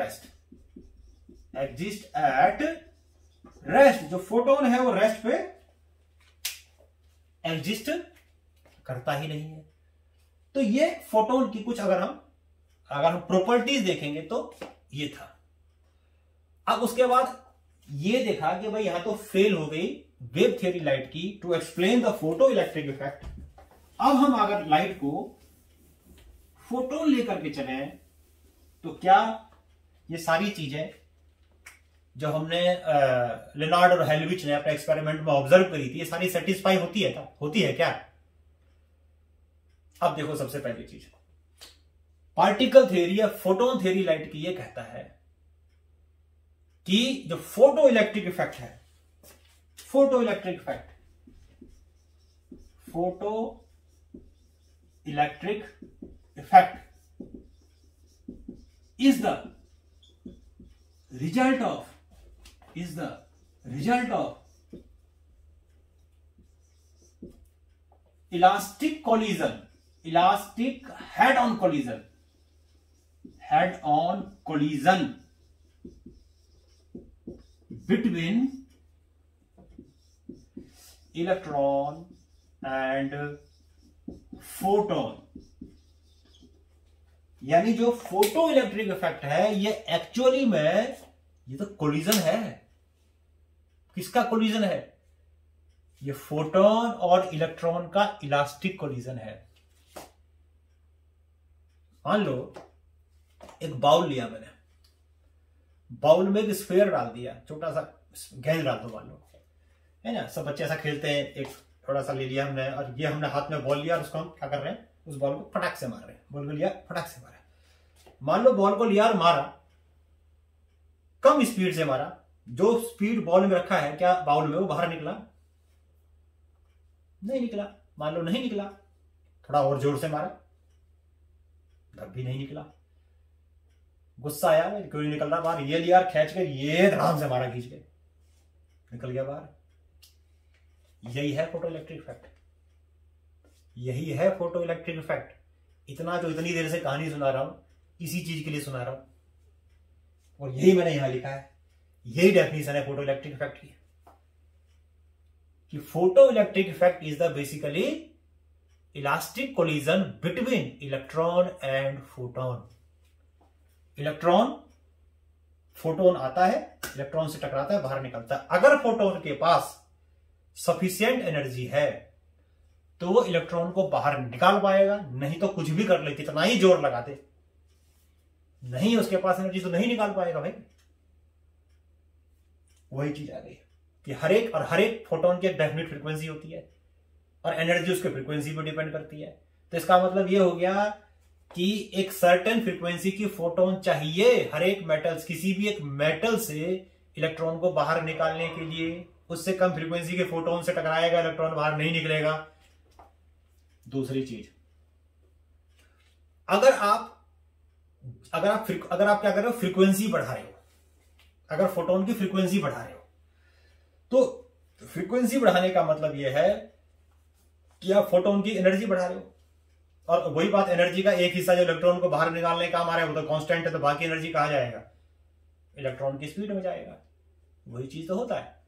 S1: rest. जो फोटोन है वो रेस्ट पे एग्जिस्ट करता ही नहीं है। तो ये फोटोन की कुछ अगर हम प्रॉपर्टीज देखेंगे तो ये था। अब उसके बाद ये देखा कि भाई यहां तो फेल हो गई वेव थ्योरी लाइट की to explain the photo electric effect. अब हम अगर लाइट को फोटोन लेकर के चले तो क्या ये सारी चीजें जो हमने लेनार्ड और हेलविच ने अपने एक्सपेरिमेंट में ऑब्जर्व करी थी, ये सारी सेटिस्फाई होती है क्या? अब देखो, सबसे पहली चीज, पार्टिकल थ्योरी या फोटोन थ्योरी लाइट की ये कहता है कि जो फोटो इलेक्ट्रिक इफेक्ट है, photo electric effect is the result of elastic head-on collision between electron and photon। यानी जो फोटो इलेक्ट्रिक इफेक्ट है ये एक्चुअली में ये तो कोलिजन है। किसका कोलिजन है? ये फोटोन और इलेक्ट्रॉन का इलास्टिक कोलिजन है। मान लो एक बाउल लिया मैंने, बाउल में एक स्फीयर डाल दिया, छोटा सा गेंद डाल दो मान लो, है ना। सब बच्चे ऐसा खेलते हैं, एक थोड़ा सा ले लिया हमने और ये हमने हाथ में बॉल लिया और उसको हम क्या कर रहे हैं, उस बॉल को फटाक से मार रहे हैं। बॉल को लिया, फटाक से मारा। मान लो बॉल को लिया और मारा, कम स्पीड से मारा, जो स्पीड बॉल में रखा है क्या बाउल में वो बाहर निकला? नहीं निकला। मान लो नहीं निकला, थोड़ा और जोर से मारा, तब भी नहीं निकला। गुस्सा आया, क्यों नहीं निकल रहा बाहर? ये लिया खींच कर, ये धड़ाम से मारा, खींच के निकल गया बाहर। यही है फोटो इलेक्ट्रिक इफेक्ट, यही है फोटो इलेक्ट्रिक इफेक्ट। इतना जो इतनी देर से कहानी सुना रहा हूं, इसी चीज के लिए सुना रहा हूं, और यही मैंने यहां लिखा है। यही डेफिनेशन है फोटो इलेक्ट्रिक इफेक्ट की, कि photo electric effect is the basically elastic collision between electron and photon. Electron, photon आता है, इलेक्ट्रॉन से टकराता है, बाहर निकलता है। अगर फोटोन के पास सफिशिएंट एनर्जी है तो वो इलेक्ट्रॉन को बाहर निकाल पाएगा, नहीं तो कुछ भी कर ले, कितना ही जोर लगा दे, नहीं उसके पास एनर्जी तो नहीं निकाल पाएगा भाई। वही चीज आ गई कि हर एक फोटोन की एक डेफिनेट फ्रीक्वेंसी होती है और एनर्जी उसके फ्रीक्वेंसी पर डिपेंड करती है। तो इसका मतलब ये हो गया कि एक सर्टेन फ्रीक्वेंसी की फोटोन चाहिए हर एक मेटल्स, किसी भी एक मेटल से इलेक्ट्रॉन को बाहर निकालने के लिए। उससे कम फ्रीक्वेंसी के फोटोन से टकराएगा, इलेक्ट्रॉन बाहर नहीं निकलेगा। दूसरी चीज, अगर आप क्या कर रहे हो, फ्रीक्वेंसी बढ़ा रहे हो, अगर फोटोन की फ्रीक्वेंसी बढ़ा रहे हो, तो फ्रीक्वेंसी बढ़ाने का मतलब यह है कि आप फोटोन की एनर्जी बढ़ा रहे हो। और वही बात, एनर्जी का एक हिस्सा जो इलेक्ट्रॉन को बाहर निकालने का काम आ रहा है वो तो कांस्टेंट है, तो बाकी एनर्जी कहां जाएगा? इलेक्ट्रॉन की स्पीड में जाएगा। वही चीज तो होता है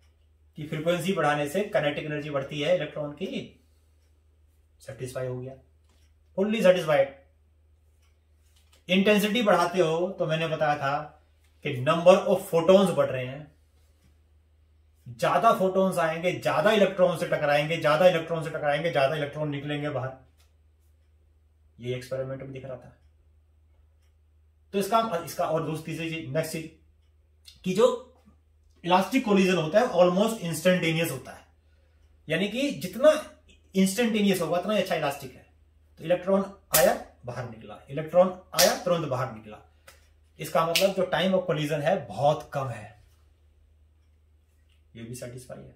S1: कि फ्रीक्वेंसी बढ़ाने से काइनेटिक एनर्जी बढ़ती है इलेक्ट्रॉन की। सेटिस्फाई हो गया, फुल्ली सेटिस्फाइड। इंटेंसिटी बढ़ाते हो तो मैंने बताया था कि नंबर ऑफ फोटॉन्स बढ़ रहे हैं, ज्यादा फोटॉन्स आएंगे, ज्यादा इलेक्ट्रॉन से टकराएंगे, ज्यादा इलेक्ट्रॉन से टकराएंगे, ज्यादा इलेक्ट्रॉन निकलेंगे बाहर। ये एक्सपेरिमेंट में दिख रहा था। तो इसका और दूसरी चीज, नेक्स्ट चीज, कि जो इलास्टिक कोलिजन होता है ऑलमोस्ट इंस्टेंटेनियस होता है, यानी कि जितना इंस्टेंटेनियस होगा उतना अच्छा इलास्टिक है। तो इलेक्ट्रॉन आया, बाहर निकला, इलेक्ट्रॉन आया, तुरंत बाहर निकला। इसका मतलब जो टाइम ऑफ कोलिजन है बहुत कम है। ये भी सेटिस्फाई है।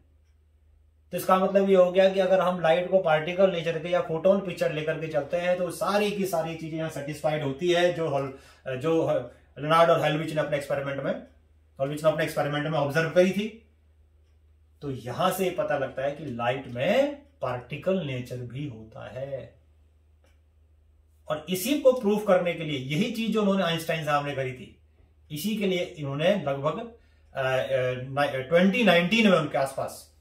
S1: तो इसका मतलब ये हो गया कि अगर हम लाइट को पार्टिकल नेचर के या फोटोन पिक्चर लेकर के चलते हैं तो सारी की सारी चीजें यहां सेटिस्फाइड होती है, जो लेनार्ड और हेलविच ने अपने एक्सपेरिमेंट में ऑब्जर्व करी थी। तो यहां से पता लगता है कि लाइट में पार्टिकल नेचर भी होता है। और इसी को प्रूव करने के लिए, यही चीज जो उन्होंने आइंस्टाइन साहब ने करी थी, इसी के लिए इन्होंने लगभग 2019 में उनके आसपास,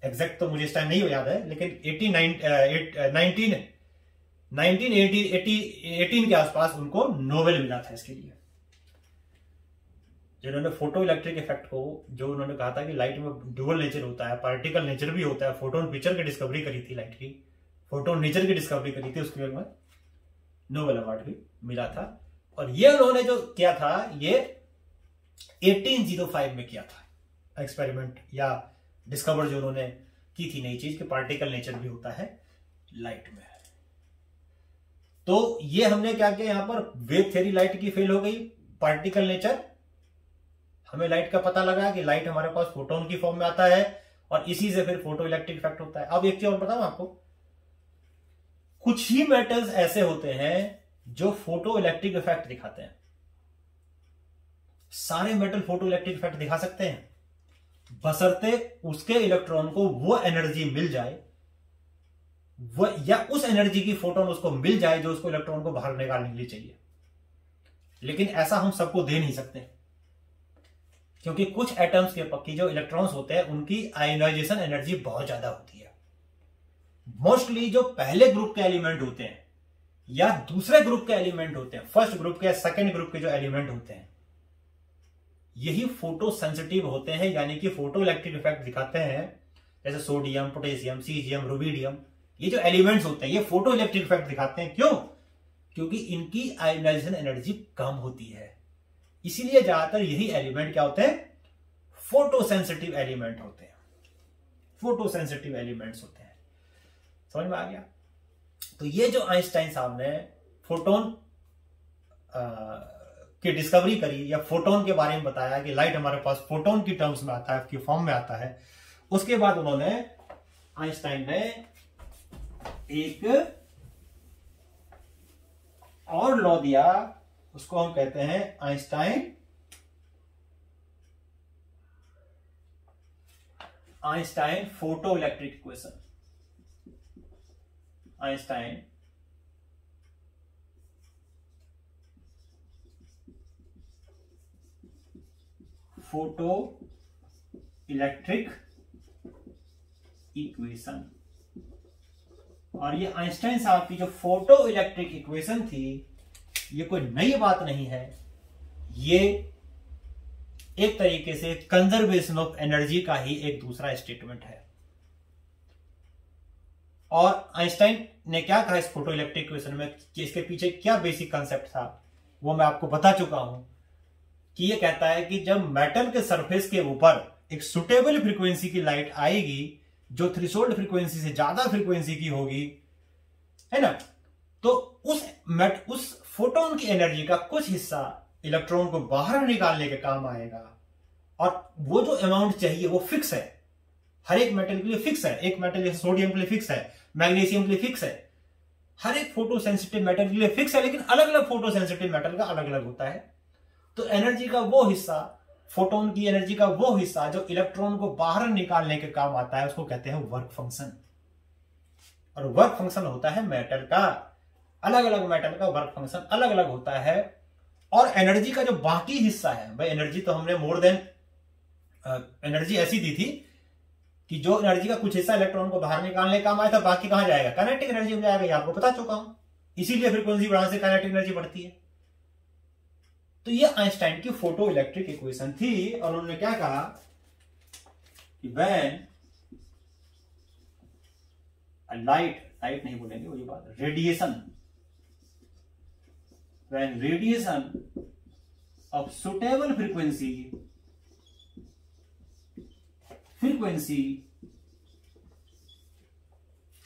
S1: एग्जैक्ट तो मुझे इस टाइम नहीं याद है, लेकिन 1918 के आसपास उनको नोबेल मिला था इसके लिए। जिन्होंने फोटो इलेक्ट्रिक इफेक्ट को, जो उन्होंने कहा था कि लाइट में डुअल नेचर होता है, पार्टिकल नेचर भी होता है, फोटोन पिक्चर की डिस्कवरी करी थी, लाइट की फोटोन नेचर की डिस्कवरी करी थी, उसके लिए उन्हें नोबेल अवार्ड भी मिला था। और ये उन्होंने जो किया था, ये
S2: 1805 में किया था एक्सपेरिमेंट या डिस्कवर जो उन्होंने की थी नई चीज कि पार्टिकल नेचर भी होता है लाइट में। तो ये हमने क्या किया, यहां पर वेव थ्योरी लाइट की फेल हो गई, पार्टिकल नेचर हमें लाइट का पता लगा कि लाइट हमारे पास फोटोन की फॉर्म में आता है और इसी से फिर फोटो इलेक्ट्रिक इफेक्ट होता है। अब एक चीज और बताऊं आपको, कुछ ही मेटल्स ऐसे होते हैं जो फोटो इलेक्ट्रिक इफेक्ट दिखाते हैं। सारे मेटल फोटो इलेक्ट्रिक इफेक्ट दिखा सकते हैं बशर्ते उसके इलेक्ट्रॉन को वो एनर्जी मिल जाए, या उस एनर्जी की फोटोन उसको मिल जाए जो उसको इलेक्ट्रॉन को बाहर निकालने के लिए चाहिए। लेकिन ऐसा हम सबको दे नहीं सकते, क्योंकि कुछ एटम्स के पक्की जो इलेक्ट्रॉन्स होते हैं उनकी आयोनाइजेशन एनर्जी बहुत ज्यादा होती है। मोस्टली जो पहले ग्रुप के एलिमेंट होते हैं या दूसरे ग्रुप के एलिमेंट होते हैं, फर्स्ट ग्रुप के या सेकेंड ग्रुप के जो एलिमेंट होते हैं, यही फोटो सेंसिटिव होते हैं, यानी कि फोटो इलेक्ट्रिक इफेक्ट दिखाते हैं। जैसे सोडियम, पोटेशियम, सीजियम, रुबिडियम, ये जो एलिमेंट्स होते हैं ये फोटो इलेक्ट्रिक इफेक्ट दिखाते हैं। क्यों? क्योंकि इनकी आयोनाइजेशन एनर्जी कम होती है। इसीलिए ज्यादातर यही एलिमेंट क्या होते हैं, फोटो सेंसिटिव एलिमेंट होते हैं, फोटो सेंसिटिव एलिमेंट्स होते हैं। समझ में आ गया? तो ये जो आइंस्टाइन साहब ने फोटोन की डिस्कवरी करी या फोटोन के बारे में बताया कि लाइट हमारे पास फोटोन की टर्म्स में आता है, की फॉर्म में आता है, उसके बाद उन्होंने, आइंस्टाइन ने एक और लॉ दिया, उसको हम कहते हैं Einstein photo electric equation. Einstein photo electric equation. और ये आइंस्टाइन साहब की जो फोटो इलेक्ट्रिक इक्वेशन थी, ये कोई नई बात नहीं है, ये एक तरीके से कंजर्वेशन ऑफ एनर्जी का ही एक दूसरा स्टेटमेंट है। और आइंस्टाइन ने क्या कहा इस फोटो इलेक्ट्रिक इक्वेशन में, कि इसके पीछे क्या बेसिक कंसेप्ट था, वो मैं आपको बता चुका हूं कि ये कहता है कि जब मेटल के सरफेस के ऊपर एक सुटेबल फ्रीक्वेंसी की लाइट आएगी जो थ्रेशोल्ड फ्रीक्वेंसी से ज्यादा फ्रीक्वेंसी की होगी, है ना, तो उस फोटोन की एनर्जी का कुछ हिस्सा इलेक्ट्रॉन को बाहर निकालने के काम आएगा। और वो जो अमाउंट चाहिए वो फिक्स है, हर एक मेटल के लिए फिक्स है। एक मेटल जैसे सोडियम के लिए फिक्स है, मैग्नीशियम के लिए फिक्स है, हर एक फोटो सेंसिटिव मेटल के लिए फिक्स है, लेकिन अलग अलग फोटो सेंसिटिव मेटल का अलग अलग होता है। तो एनर्जी का वो हिस्सा, फोटोन की एनर्जी का वो हिस्सा जो इलेक्ट्रॉन को बाहर निकालने के काम आता है, उसको कहते हैं वर्क फंक्शन। और वर्क फंक्शन होता है मेटल का, अलग अलग मेटल का वर्क फंक्शन अलग अलग होता है। और एनर्जी का जो बाकी हिस्सा है, भाई एनर्जी तो हमने मोर देन एनर्जी ऐसी दी थी कि जो एनर्जी का कुछ हिस्सा इलेक्ट्रॉन को बाहर निकालने का काम आया था, बाकी कहां जाएगा, काइनेटिक एनर्जी में जाएगा, ये आपको बता चुका हूं। इसीलिए फ्रीक्वेंसी बढ़ाने से काइनेटिक एनर्जी बढ़ती है। तो ये आइंस्टाइन की फोटो इलेक्ट्रिक इक्वेशन थी। और उन्होंने क्या कहा कि व्हेन लाइट नहीं बोलेंगे, वही बात, radiation, when radiation of suitable frequency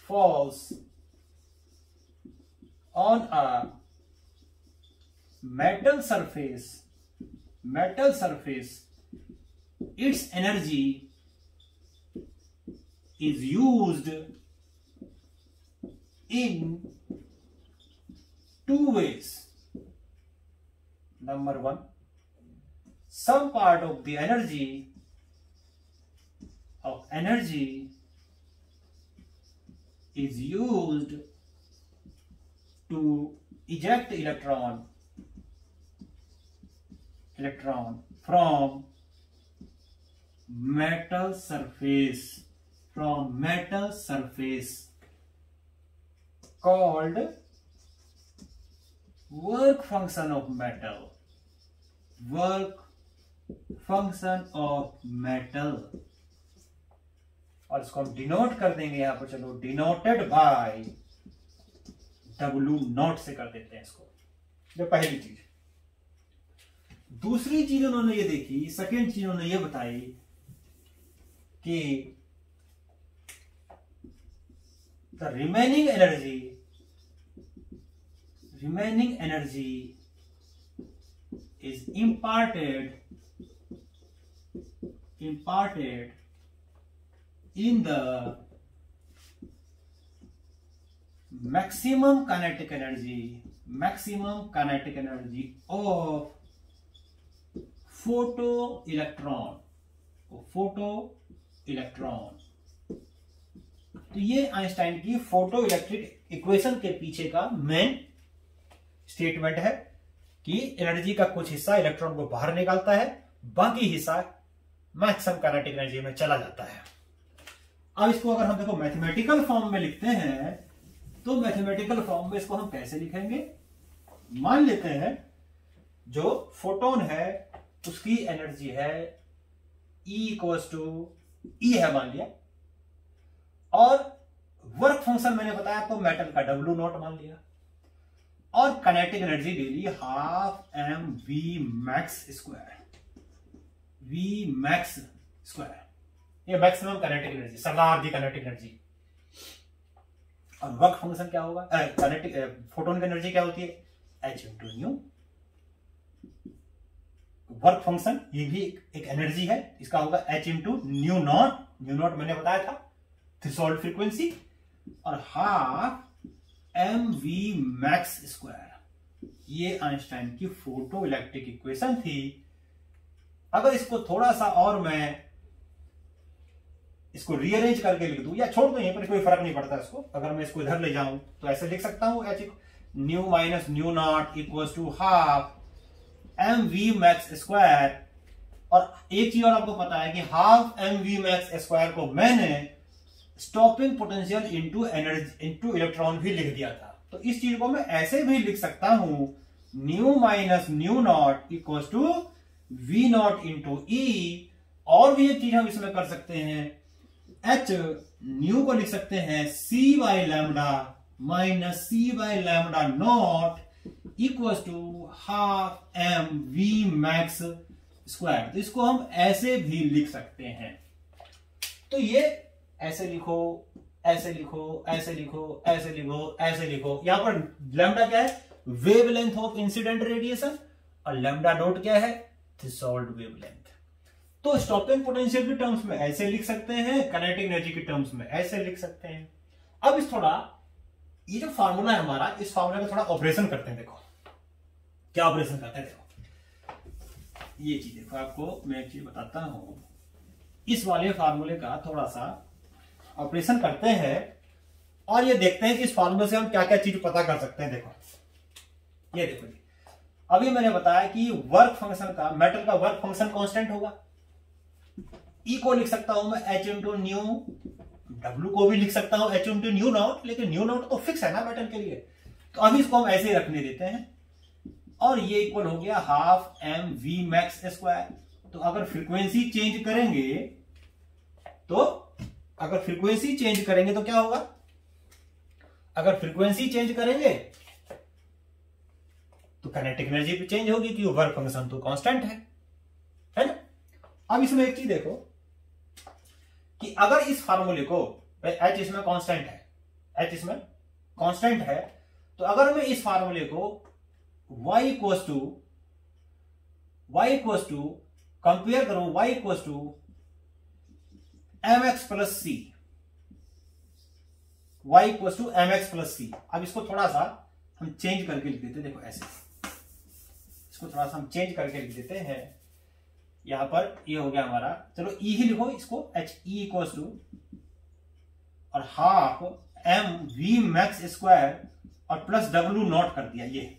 S2: falls on a metal surface, its energy is used in two ways. Number one, some part of the energy is used to eject electron from metal surface, called work function of metal, और इसको हम denote कर देंगे यहां पर, चलो denoted by W0 से कर देते हैं इसको। जो पहली चीज, दूसरी चीज उन्होंने ये देखी, सेकेंड चीज उन्होंने ये बताई कि the remaining energy is imparted in the maximum kinetic energy of photoelectron. तो ये आइंस्टाइन की फोटो इलेक्ट्रिक इक्वेशन के पीछे का मेन स्टेटमेंट है कि एनर्जी का कुछ हिस्सा इलेक्ट्रॉन को बाहर निकालता है, बाकी हिस्सा मैक्सिमम काइनेटिक एनर्जी में चला जाता है। अब इसको अगर हम देखो मैथमेटिकल फॉर्म में लिखते हैं तो मैथमेटिकल फॉर्म में इसको हम कैसे लिखेंगे? मान लेते हैं जो फोटोन है उसकी एनर्जी है E है मान लिया, और वर्क फंक्शन मैंने बताया आपको मेटल का W0 मान लिया, और काइनेटिक एनर्जी ले ली 12 mv max स्क्वायर, ये मैक्सिमम काइनेटिक एनर्जी, सर्वाधिक काइनेटिक एनर्जी। और वर्क फंक्शन क्या होगा? काइनेटिक फोटोन की एनर्जी क्या होती है? h into new. Work function ये भी एक एनर्जी है, इसका होगा h इंटू न्यू नॉट मैंने बताया था थ्रेशोल्ड फ्रीक्वेंसी, और 12 mv max स्क्वायर। ये आइंस्टाइन की फोटो इलेक्ट्रिक इक्वेशन थी। अगर इसको थोड़ा सा और मैं इसको रीअरेंज करके लिख दूं या छोड़ दूं, यहीं पर कोई फर्क नहीं पड़ता इसको, अगर मैं इसको इधर ले जाऊं तो ऐसे लिख सकता हूं h nu minus nu not equals to 12 mv max square. और एक चीज और आपको पता है कि 12 mv max स्क्वायर को मैंने stopping potential into energy into electron भी लिख दिया था। तो इस चीज को मैं ऐसे भी लिख सकता हूं, nu minus nu not equals to v naught into e. और भी एक चीज हम इसमें कर सकते हैं, h न्यू को लिख सकते हैं c by lambda minus c by lambda not equals to 12 mv max square. तो इसको हम ऐसे भी लिख सकते हैं। तो ये ऐसे लिखो, ऐसे लिखो, ऐसे लिखो, ऐसे लिखो, ऐसे लिखो। यहां पर लैम्डा क्या है? वेवलेंथ ऑफ इंसिडेंट रेडिएशन, और लैम्डा नॉट क्या है? Threshold wavelength. तो स्टॉपिंग पोटेंशियल के टर्म्स में ऐसे लिख सकते हैं, काइनेटिक एनर्जी के टर्म्स में ऐसे लिख सकते हैं। अब इस थोड़ा ये जो फार्मूला है हमारा, इस फार्मूला का थोड़ा ऑपरेशन करते हैं। देखो क्या ऑपरेशन करते हैं। देखो ये चीज देखो, आपको मैं एक चीज बताता हूं, इस वाले फार्मूले का थोड़ा सा ऑपरेशन करते हैं और ये देखते हैं कि इस फार्मूले से हम क्या क्या चीज पता कर सकते हैं। देखो ये देखो जी, अभी मैंने बताया कि वर्क फंक्शन का, मेटल का वर्क फंक्शन कांस्टेंट होगा। ई को लिख सकता हूं मैं h इंटू न्यू, डब्ल्यू को भी लिख सकता हूं h इंटू न्यू नॉट, लेकिन न्यू नॉट तो फिक्स है ना मेटल के लिए, तो अभी इसको हम ऐसे ही रखने देते हैं। और ये इक्वल हो गया 12 mv max स्क्वायर। तो अगर फ्रीक्वेंसी चेंज करेंगे तो क्या होगा? अगर फ्रीक्वेंसी चेंज करेंगे तो काइनेटिक एनर्जी भी चेंज होगी, क्योंकि वर्क फंक्शन तो कांस्टेंट है ना। अब इसमें एक चीज देखो कि अगर इस फार्मूले को, h इसमें कांस्टेंट है, तो अगर मैं इस फार्मूले को y इक्वस टू कंपेयर करूं, y equals to mx plus c, y equals to mx plus c. अब इसको थोड़ा सा हम चेंज करके लिख देते हैं। देखो ऐसे इसको थोड़ा सा हम चेंज करके लिख देते हैं। यहां पर ये हो गया हमारा, चलो ई ही लिखो इसको, h e इक्वल्स टू और 12 mv max स्क्वायर और प्लस w नॉट कर दिया ये।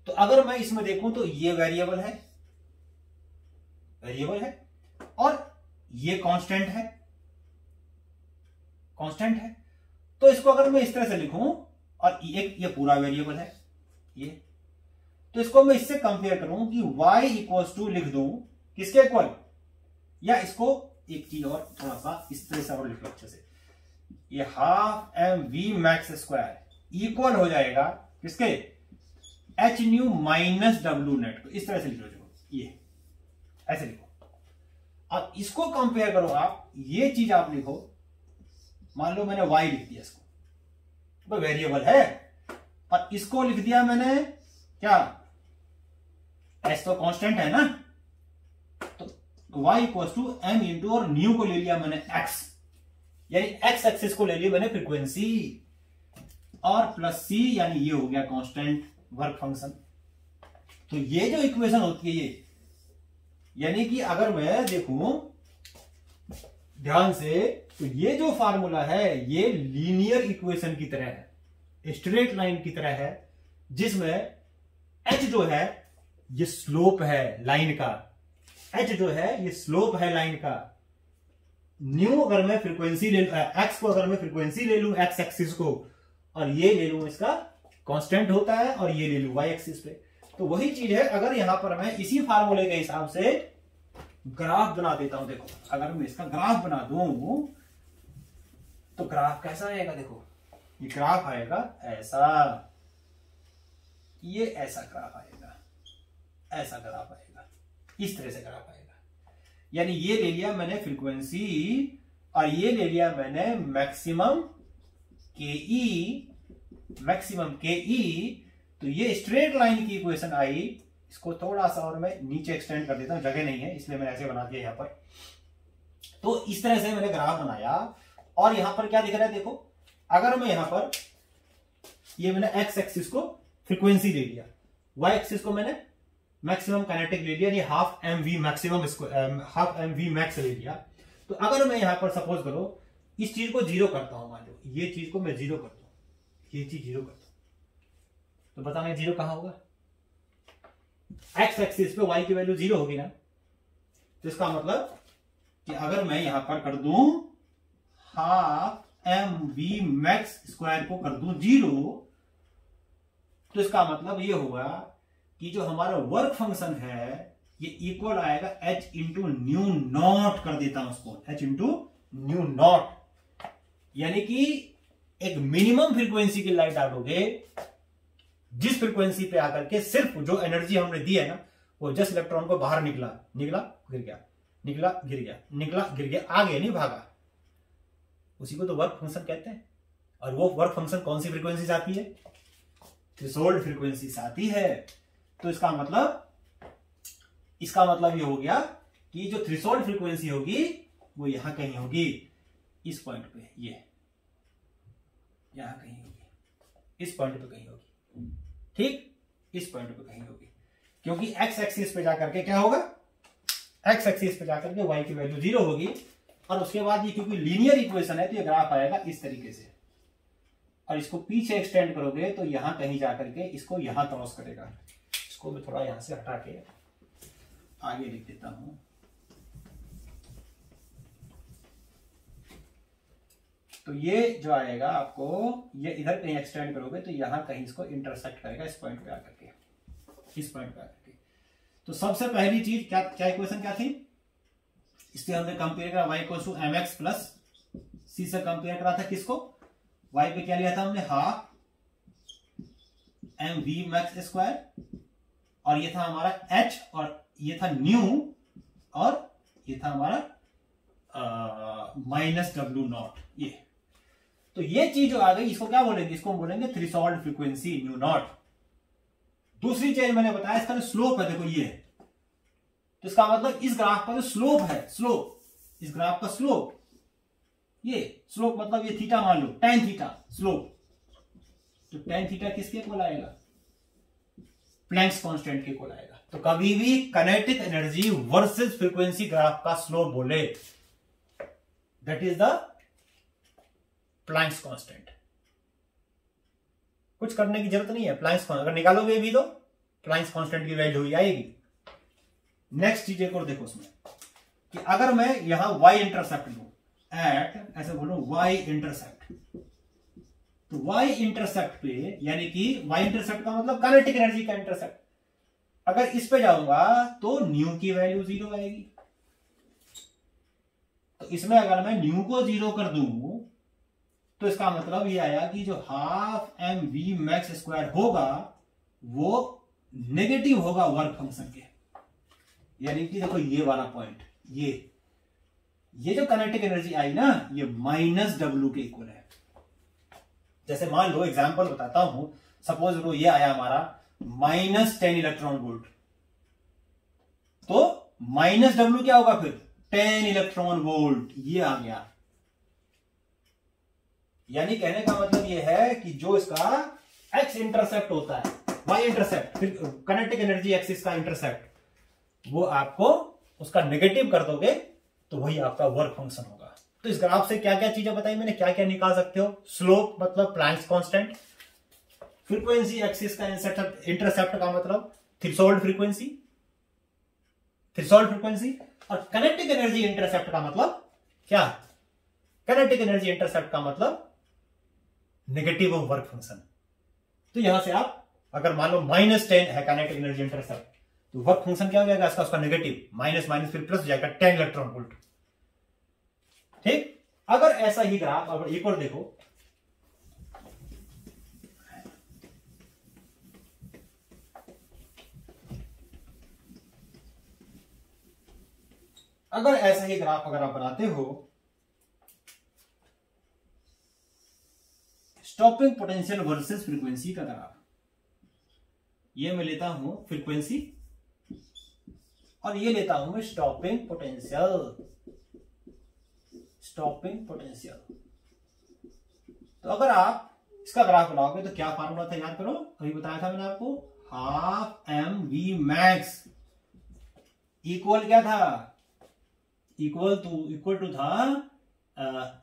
S2: तो अगर मैं इसमें देखूं तो ये वेरिएबल है और ये कांस्टेंट है। तो इसको अगर मैं इस तरह से लिखूं और ये पूरा वेरिएबल है ये, तो इसको मैं इससे कंपेयर करूं कि y इक्वल्स टू लिख दूं किसके इक्वल, या इसको एक चीज और थोड़ा सा इस तरह से और लिख लो अच्छे से, ये 12 mv max स्क्वायर इक्वल हो जाएगा किसके? H new minus W net को इस तरह से लिख लो, ये ऐसे लिखो। अब इसको कंपेयर करो आप, ये चीज आप लिखो, मान लो मैंने y लिख दिया, इसको तो वेरिएबल है, और इसको लिख दिया मैंने क्या, s तो कांस्टेंट है ना, तो y equal to m into, और न्यू को ले लिया मैंने x, यानी x एक्सिस को ले लिया मैंने फ्रीक्वेंसी, और प्लस c यानी ये हो गया कांस्टेंट वर्क फंक्शन। तो ये जो इक्वेशन होती है ये, यानी कि अगर मैं देखूं ध्यान से, तो ये जो फार्मूला है ये लीनियर इक्वेशन की तरह है, स्ट्रेट लाइन की तरह है, जिसमें h जो है ये स्लोप है लाइन का, h जो है ये स्लोप है लाइन का, न्यू अगर मैं फ्रीक्वेंसी ले, x को अगर मैं फ्रीक्वेंसी ले लूं x एक्सिस को, और ये ले लूं इसका कांस्टेंट होता है, और ये ले लूं y एक्सिस पे, तो वही चीज है। अगर यहां पर मैं इसी फार्मूले के हिसाब से ग्राफ बना देता हूं, देखो अगर मैं इसका ग्राफ बना दूं तो ग्राफ कैसा आएगा, देखो ये ग्राफ आएगा ऐसा, ये ऐसा ग्राफ आएगा, ऐसा ग्राफ आएगा, इस तरह से ग्राफ आएगा। यानी ये ले लिया मैंने फ्रीक्वेंसी, और ये ले लिया मैंने मैक्सिमम के ई, तो ये स्ट्रेट लाइन की इक्वेशन आई। इसको थोड़ा सा और मैं नीचे एक्सटेंड कर देता हूं, जगह नहीं है इसलिए मैंने ऐसे बना दिया यहां पर। तो इस तरह से मैंने ग्राफ बनाया, और यहां पर क्या दिख रहा है, देखो अगर मैं यहां पर ये मैंने एक्स एक्सिस को फ्रीक्वेंसी ले लिया, वाई एक्सिस को मैंने मैक्सिमम काइनेटिक ले लिया, ये हाफ एम वी मैक्सिमम, इसको हाफ एम वी मैक्स ले लिया। तो अगर मैं यहां पर सपोज करो इस चीज को जीरो करता हूं, मान लो ये चीज को मैं जीरो करता हूं, ये चीज जीरो करता हूं, तो बताना जीरो कहां होगा, एक्स एक्सिस पे y की वैल्यू जीरो होगी ना। तो इसका मतलब कि अगर मैं यहां पर कर दूं half m v max square को कर दूं जीरो, तो इसका मतलब ये होगा कि जो हमारा वर्क फंक्शन है ये इक्वल आएगा h इंटू न्यू नॉट, कर देता हूं उसको h इंटू न्यू नॉट, यानी कि एक मिनिमम फ्रीक्वेंसी की लाइट डालोगे, जिस फ्रीक्वेंसी पे आकर के सिर्फ जो एनर्जी हमने दी है ना, वो जस्ट इलेक्ट्रॉन को बाहर निकला गिर गया, निकला गिर गया, निकला गिर गया, आगे नहीं भागा, उसी को तो वर्क फंक्शन कहते हैं। और वो वर्क फंक्शन कौन सी फ्रीक्वेंसी से आती है, थ्रेशोल्ड फ्रीक्वेंसी से आती है। तो इसका मतलब ये हो गया कि जो थ्रेशोल्ड फ्रीक्वेंसी होगी वो यहां कहीं होगी, इस पॉइंट पे, ये यहां कहीं होगी, इस पॉइंट पे कहीं होगी, ठीक, इस पॉइंट पे कहीं होगी, क्योंकि एक्स एक्सिस पे जाकर के क्या होगा, एक्स एक्सिस पे जाकर के वाई की वैल्यू जीरो होगी, और उसके बाद ये क्योंकि लीनियर इक्वेशन है तो ये ग्राफ आएगा इस तरीके से, और इसको पीछे एक्सटेंड करोगे तो यहां कहीं जाकर के इसको यहां क्रॉस करेगा। इसको मैं थोड़ा यहां से हटा के आगे लिख देता हूं, तो ये जो आएगा आपको, ये इधर कहीं एक्सटेंड करोगे तो यहां कहीं इसको इंटरसेक्ट करेगा इस पॉइंट पे आकर के, इस पॉइंट पे आकर के। तो सबसे पहली चीज क्या इक्वेशन क्या थी, इससे हमने कंपेयर करा y equal to m x plus c से कंपेयर करा था किसको, y पे क्या लिया था हमने, half m v max square, और ये था हमारा h, और ये था न्यू, और ये था हमारा माइनस डब्ल्यू नॉट, ये। तो ये चीज जो आ गई इसको क्या बोलेंगे, इसको हम बोलेंगे थ्रेशोल्ड फ्रीक्वेंसी न्यू नॉट। दूसरी चीज मैंने बताया इसका स्लोप है, देखो ये, तो इसका मतलब इस ग्राफ का जो स्लोप है, स्लोप, इस ग्राफ का स्लोप, ये स्लोप मतलब ये थीटा मान लो, tan थीटा स्लोप, तो tan थीटा किसके इक्वल आएगा, प्लैंक्स कांस्टेंट के इक्वल आएगा। तो कभी भी kinetic energy versus frequency graph का स्लोप बोले, that is the Planck's constant. कुछ करने की जरूरत नहीं है, प्लैंक्स अगर निकालोगे भी तो प्लैंक्स कांस्टेंट की वैल्यू ही आएगी। नेक्स्ट चीज एक और देखो उसमें, कि अगर मैं यहां y इंटरसेप्ट लू एट, ऐसे बोलो y इंटरसेप्ट, तो y इंटरसेप्ट पे, यानी कि y इंटरसेप्ट का मतलब काइनेटिक एनर्जी का इंटरसेप्ट, अगर इस पे जाऊंगा तो न्यू की वैल्यू जीरो आएगी। तो इसमें अगर मैं न्यू को जीरो कर दूं तो इसका मतलब ये आया कि जो half m v max square होगा
S1: वो नेगेटिव होगा वर्क फंक्शन के। यानी कि देखो ये वाला पॉइंट, ये जो काइनेटिक एनर्जी आई ना, ये -W के इक्वल है। जैसे मान लो एग्जांपल बताता हूं, सपोज लो ये आया हमारा -10 इलेक्ट्रॉन वोल्ट, तो -W क्या होगा फिर 10 इलेक्ट्रॉन वोल्ट, ये आ गया। यानी कहने का मतलब ये है कि जो इसका एक्स इंटरसेप्ट होता है, वाई इंटरसेप्ट, फिर काइनेटिक एनर्जी एक्सिस का इंटरसेप्ट, वो आपको उसका नेगेटिव कर दोगे तो वही आपका वर्क फंक्शन होगा। तो इस ग्राफ से क्या क्या चीजें बताई मैंने, क्या क्या निकाल सकते हो। स्लोप मतलब प्लैंक्स कांस्टेंट, फ्रीक्वेंसी एक्सिस का इंटरसेप्ट का मतलब थ्रेशोल्ड फ्रीक्वेंसी, और काइनेटिक एनर्जी इंटरसेप्ट का मतलब क्या, काइनेटिक एनर्जी इंटरसेप्ट का मतलब नेगेटिव ऑफ वर्क फंक्शन। तो यहां से आप अगर मान लो -10 है काइनेटिक एनर्जी इंटरसेप्ट, तो वर्क फंक्शन क्या हो जाएगा इसका, उसका नेगेटिव, माइनस माइनस फिर प्लस हो जाएगा 10 इलेक्ट्रॉन वोल्ट। ठीक, अगर ऐसा ही ग्राफ अब एक और देखो, अगर ऐसा ही ग्राफ अगर आप बनाते हो, स्टॉपिंग पोटेंशियल वर्सेस फ्रीक्वेंसी का ग्राफ, ये मैं लेता हूं फ्रीक्वेंसी और ये लेता हूं मैं स्टॉपिंग पोटेंशियल। तो अगर आप इसका ग्राफ बनाओगे तो क्या फार्मूला था, याद करो, अभी बताया था मैंने आपको, हाफ mv मैक्स इक्वल क्या था, इक्वल टू था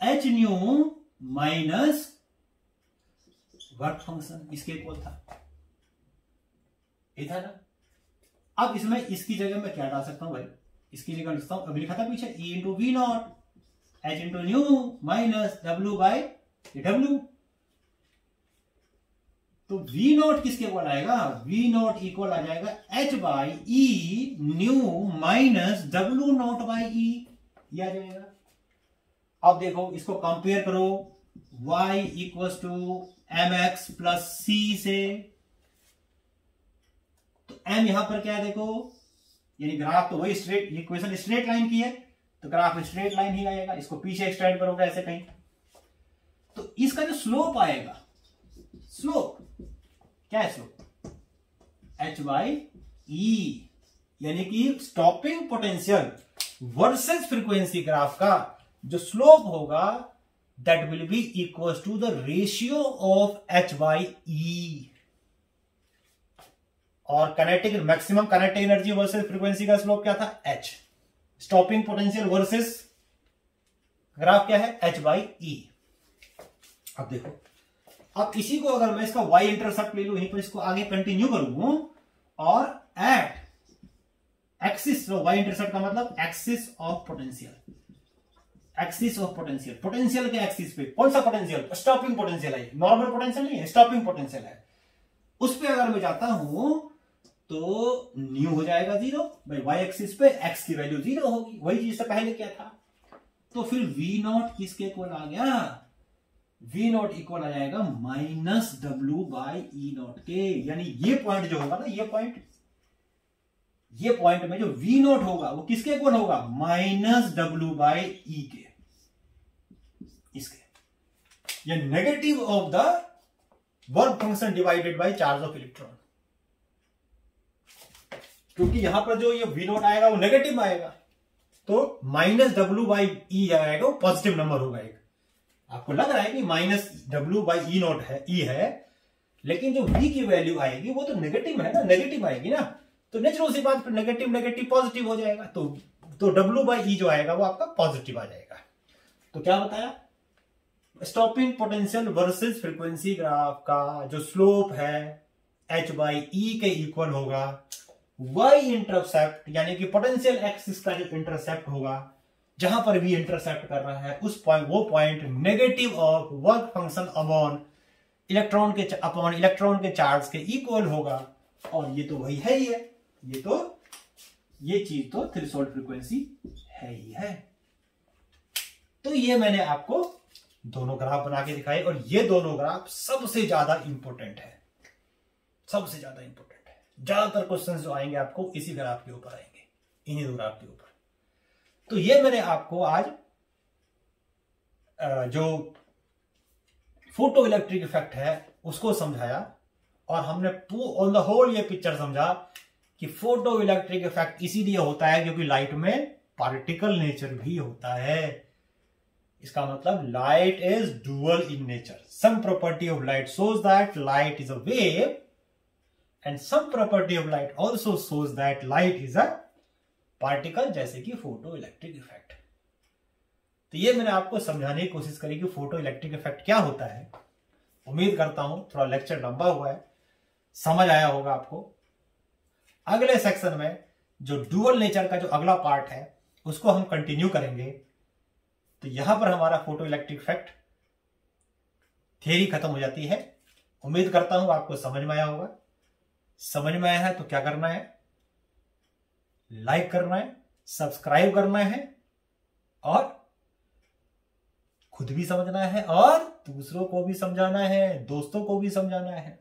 S1: h nu minus work function, इसके इक्वल था, ये था ना। अब इसमें इसकी जगह मैं क्या डाल सकता हूं भाई, इसकी जगह लिखता हूं, अभी लिखा था पीछे E into v not h into nu minus W by W। तो V नॉट किसके इक्वल आएगा, V नॉट इक्वल आ जाएगा h by E nu minus W not by E, ये आ जाएगा। अब देखो इसको कंपेयर करो y equal to mx plus c से, तो m यहां पर क्या है देखो, यानी ग्राफ तो वही स्ट्रेट, ये इक्वेशन स्ट्रेट लाइन की है तो ग्राफ स्ट्रेट लाइन ही आएगा। इसको पीछे एक्सटेंड करोगे ऐसे कहीं, तो इसका जो स्लोप आएगा, स्लोप क्या है, स्लोप h बाई ई, यानी कि stopping potential versus frequency graph का जो स्लोप होगा that will be equal to the ratio of h by e. और kinetic maximum kinetic energy versus frequency का स्लोप क्या था, h। Stopping potential versus graph क्या है, h बाई ई। अब देखो, अब इसी को अगर मैं इसका y इंटरसेप्ट ले लूं, यहीं पर इसको आगे कंटिन्यू करूं और एट एक्सिस, y इंटरसेप्ट का मतलब axis of potential, axis of potential, potential के एक्सिस पे कौन सा पोटेंशियल, स्टॉपिंग पोटेंशियल है, नॉर्मल पोटेंशियल नहीं है, स्टॉपिंग पोटेंशियल है। उस पे अगर मैं जाता हूं तो न्यू हो जाएगा 0 भाई, y एक्सिस पे x की वैल्यू 0 होगी, वही चीज से पहले क्या था। तो फिर v नॉट किसके इक्वल आ गया, v नॉट इक्वल आ जाएगा minus W by E not के। यानी ये पॉइंट जो होगा ना, ये पॉइंट में जो v नॉट होगा वो किसके इक्वल होगा, माइनस W बाई ई के, इसके। ये negative of the work function divided by charge of electron, क्योंकि यहां पर जो ये v नॉट आएगा वो नेगेटिव आएगा, तो माइनस W बाई ई आएगा, वो पॉजिटिव नंबर होगा एक। आपको लग रहा है कि minus W by E not है, ई है, लेकिन जो v की वैल्यू आएगी वो तो नेगेटिव है ना, नेगेटिव आएगी ना, तो नेचुरल सी बात, नेगेटिव नेगेटिव पॉजिटिव हो जाएगा, तो W बाई ई जो आएगा वो आपका पॉजिटिव आ जाएगा। तो क्या बताया, stopping potential versus frequency graph का जो स्लोप है h बाई ई के इक्वल होगा y इंटरसेप्ट, यानी कि पोटेंशियल एक्सिस का जो इंटरसेप्ट होगा, जहां पर भी इंटरसेप्ट कर रहा है उस पॉइंट, वो point negative of work function upon electron के चार्ज के इक्वल होगा। और ये तो वही है ही है, ये चीज तो थ्रेशोल्ड फ्रीक्वेंसी है ही है। तो ये मैंने आपको दोनों ग्राफ बना के दिखाए, और ये दोनों ग्राफ सबसे ज्यादा इंपॉर्टेंट है,
S2: सबसे ज्यादा इंपॉर्टेंट है। ज्यादातर क्वेश्चंस जो आएंगे आपको इसी ग्राफ के ऊपर आएंगे, इन्हीं दो ग्राफ के ऊपर। तो ये मैंने आपको आज जो फोटो इलेक्ट्रिक इफेक्ट है उसको समझाया, और हमने ऑन द होल ये पिक्चर समझा कि फोटो इलेक्ट्रिक इफेक्ट इसीलिए होता है क्योंकि लाइट में पार्टिकल नेचर भी होता है। इसका मतलब light is dual in nature. Sum property of light shows that light is a wave and some property of light also shows that light is a particle, जैसे कि फोटो इलेक्ट्रिक इफेक्ट। तो ये मैंने आपको समझाने की कोशिश करी कि फोटो इलेक्ट्रिक इफेक्ट क्या होता है। उम्मीद करता हूं थोड़ा लेक्चर लंबा हुआ है, समझ आया होगा आपको। अगले सेक्शन में जो डुअल नेचर का जो अगला पार्ट है उसको हम कंटिन्यू करेंगे। तो यहां पर हमारा फोटो इलेक्ट्रिक इफेक्ट थियरी खत्म हो जाती है। उम्मीद करता हूं आपको समझ में आया होगा। समझ में आया है तो क्या करना है, लाइक करना है, सब्सक्राइब करना है, और खुद भी समझना है और दूसरों को भी समझाना है, दोस्तों को भी समझाना है।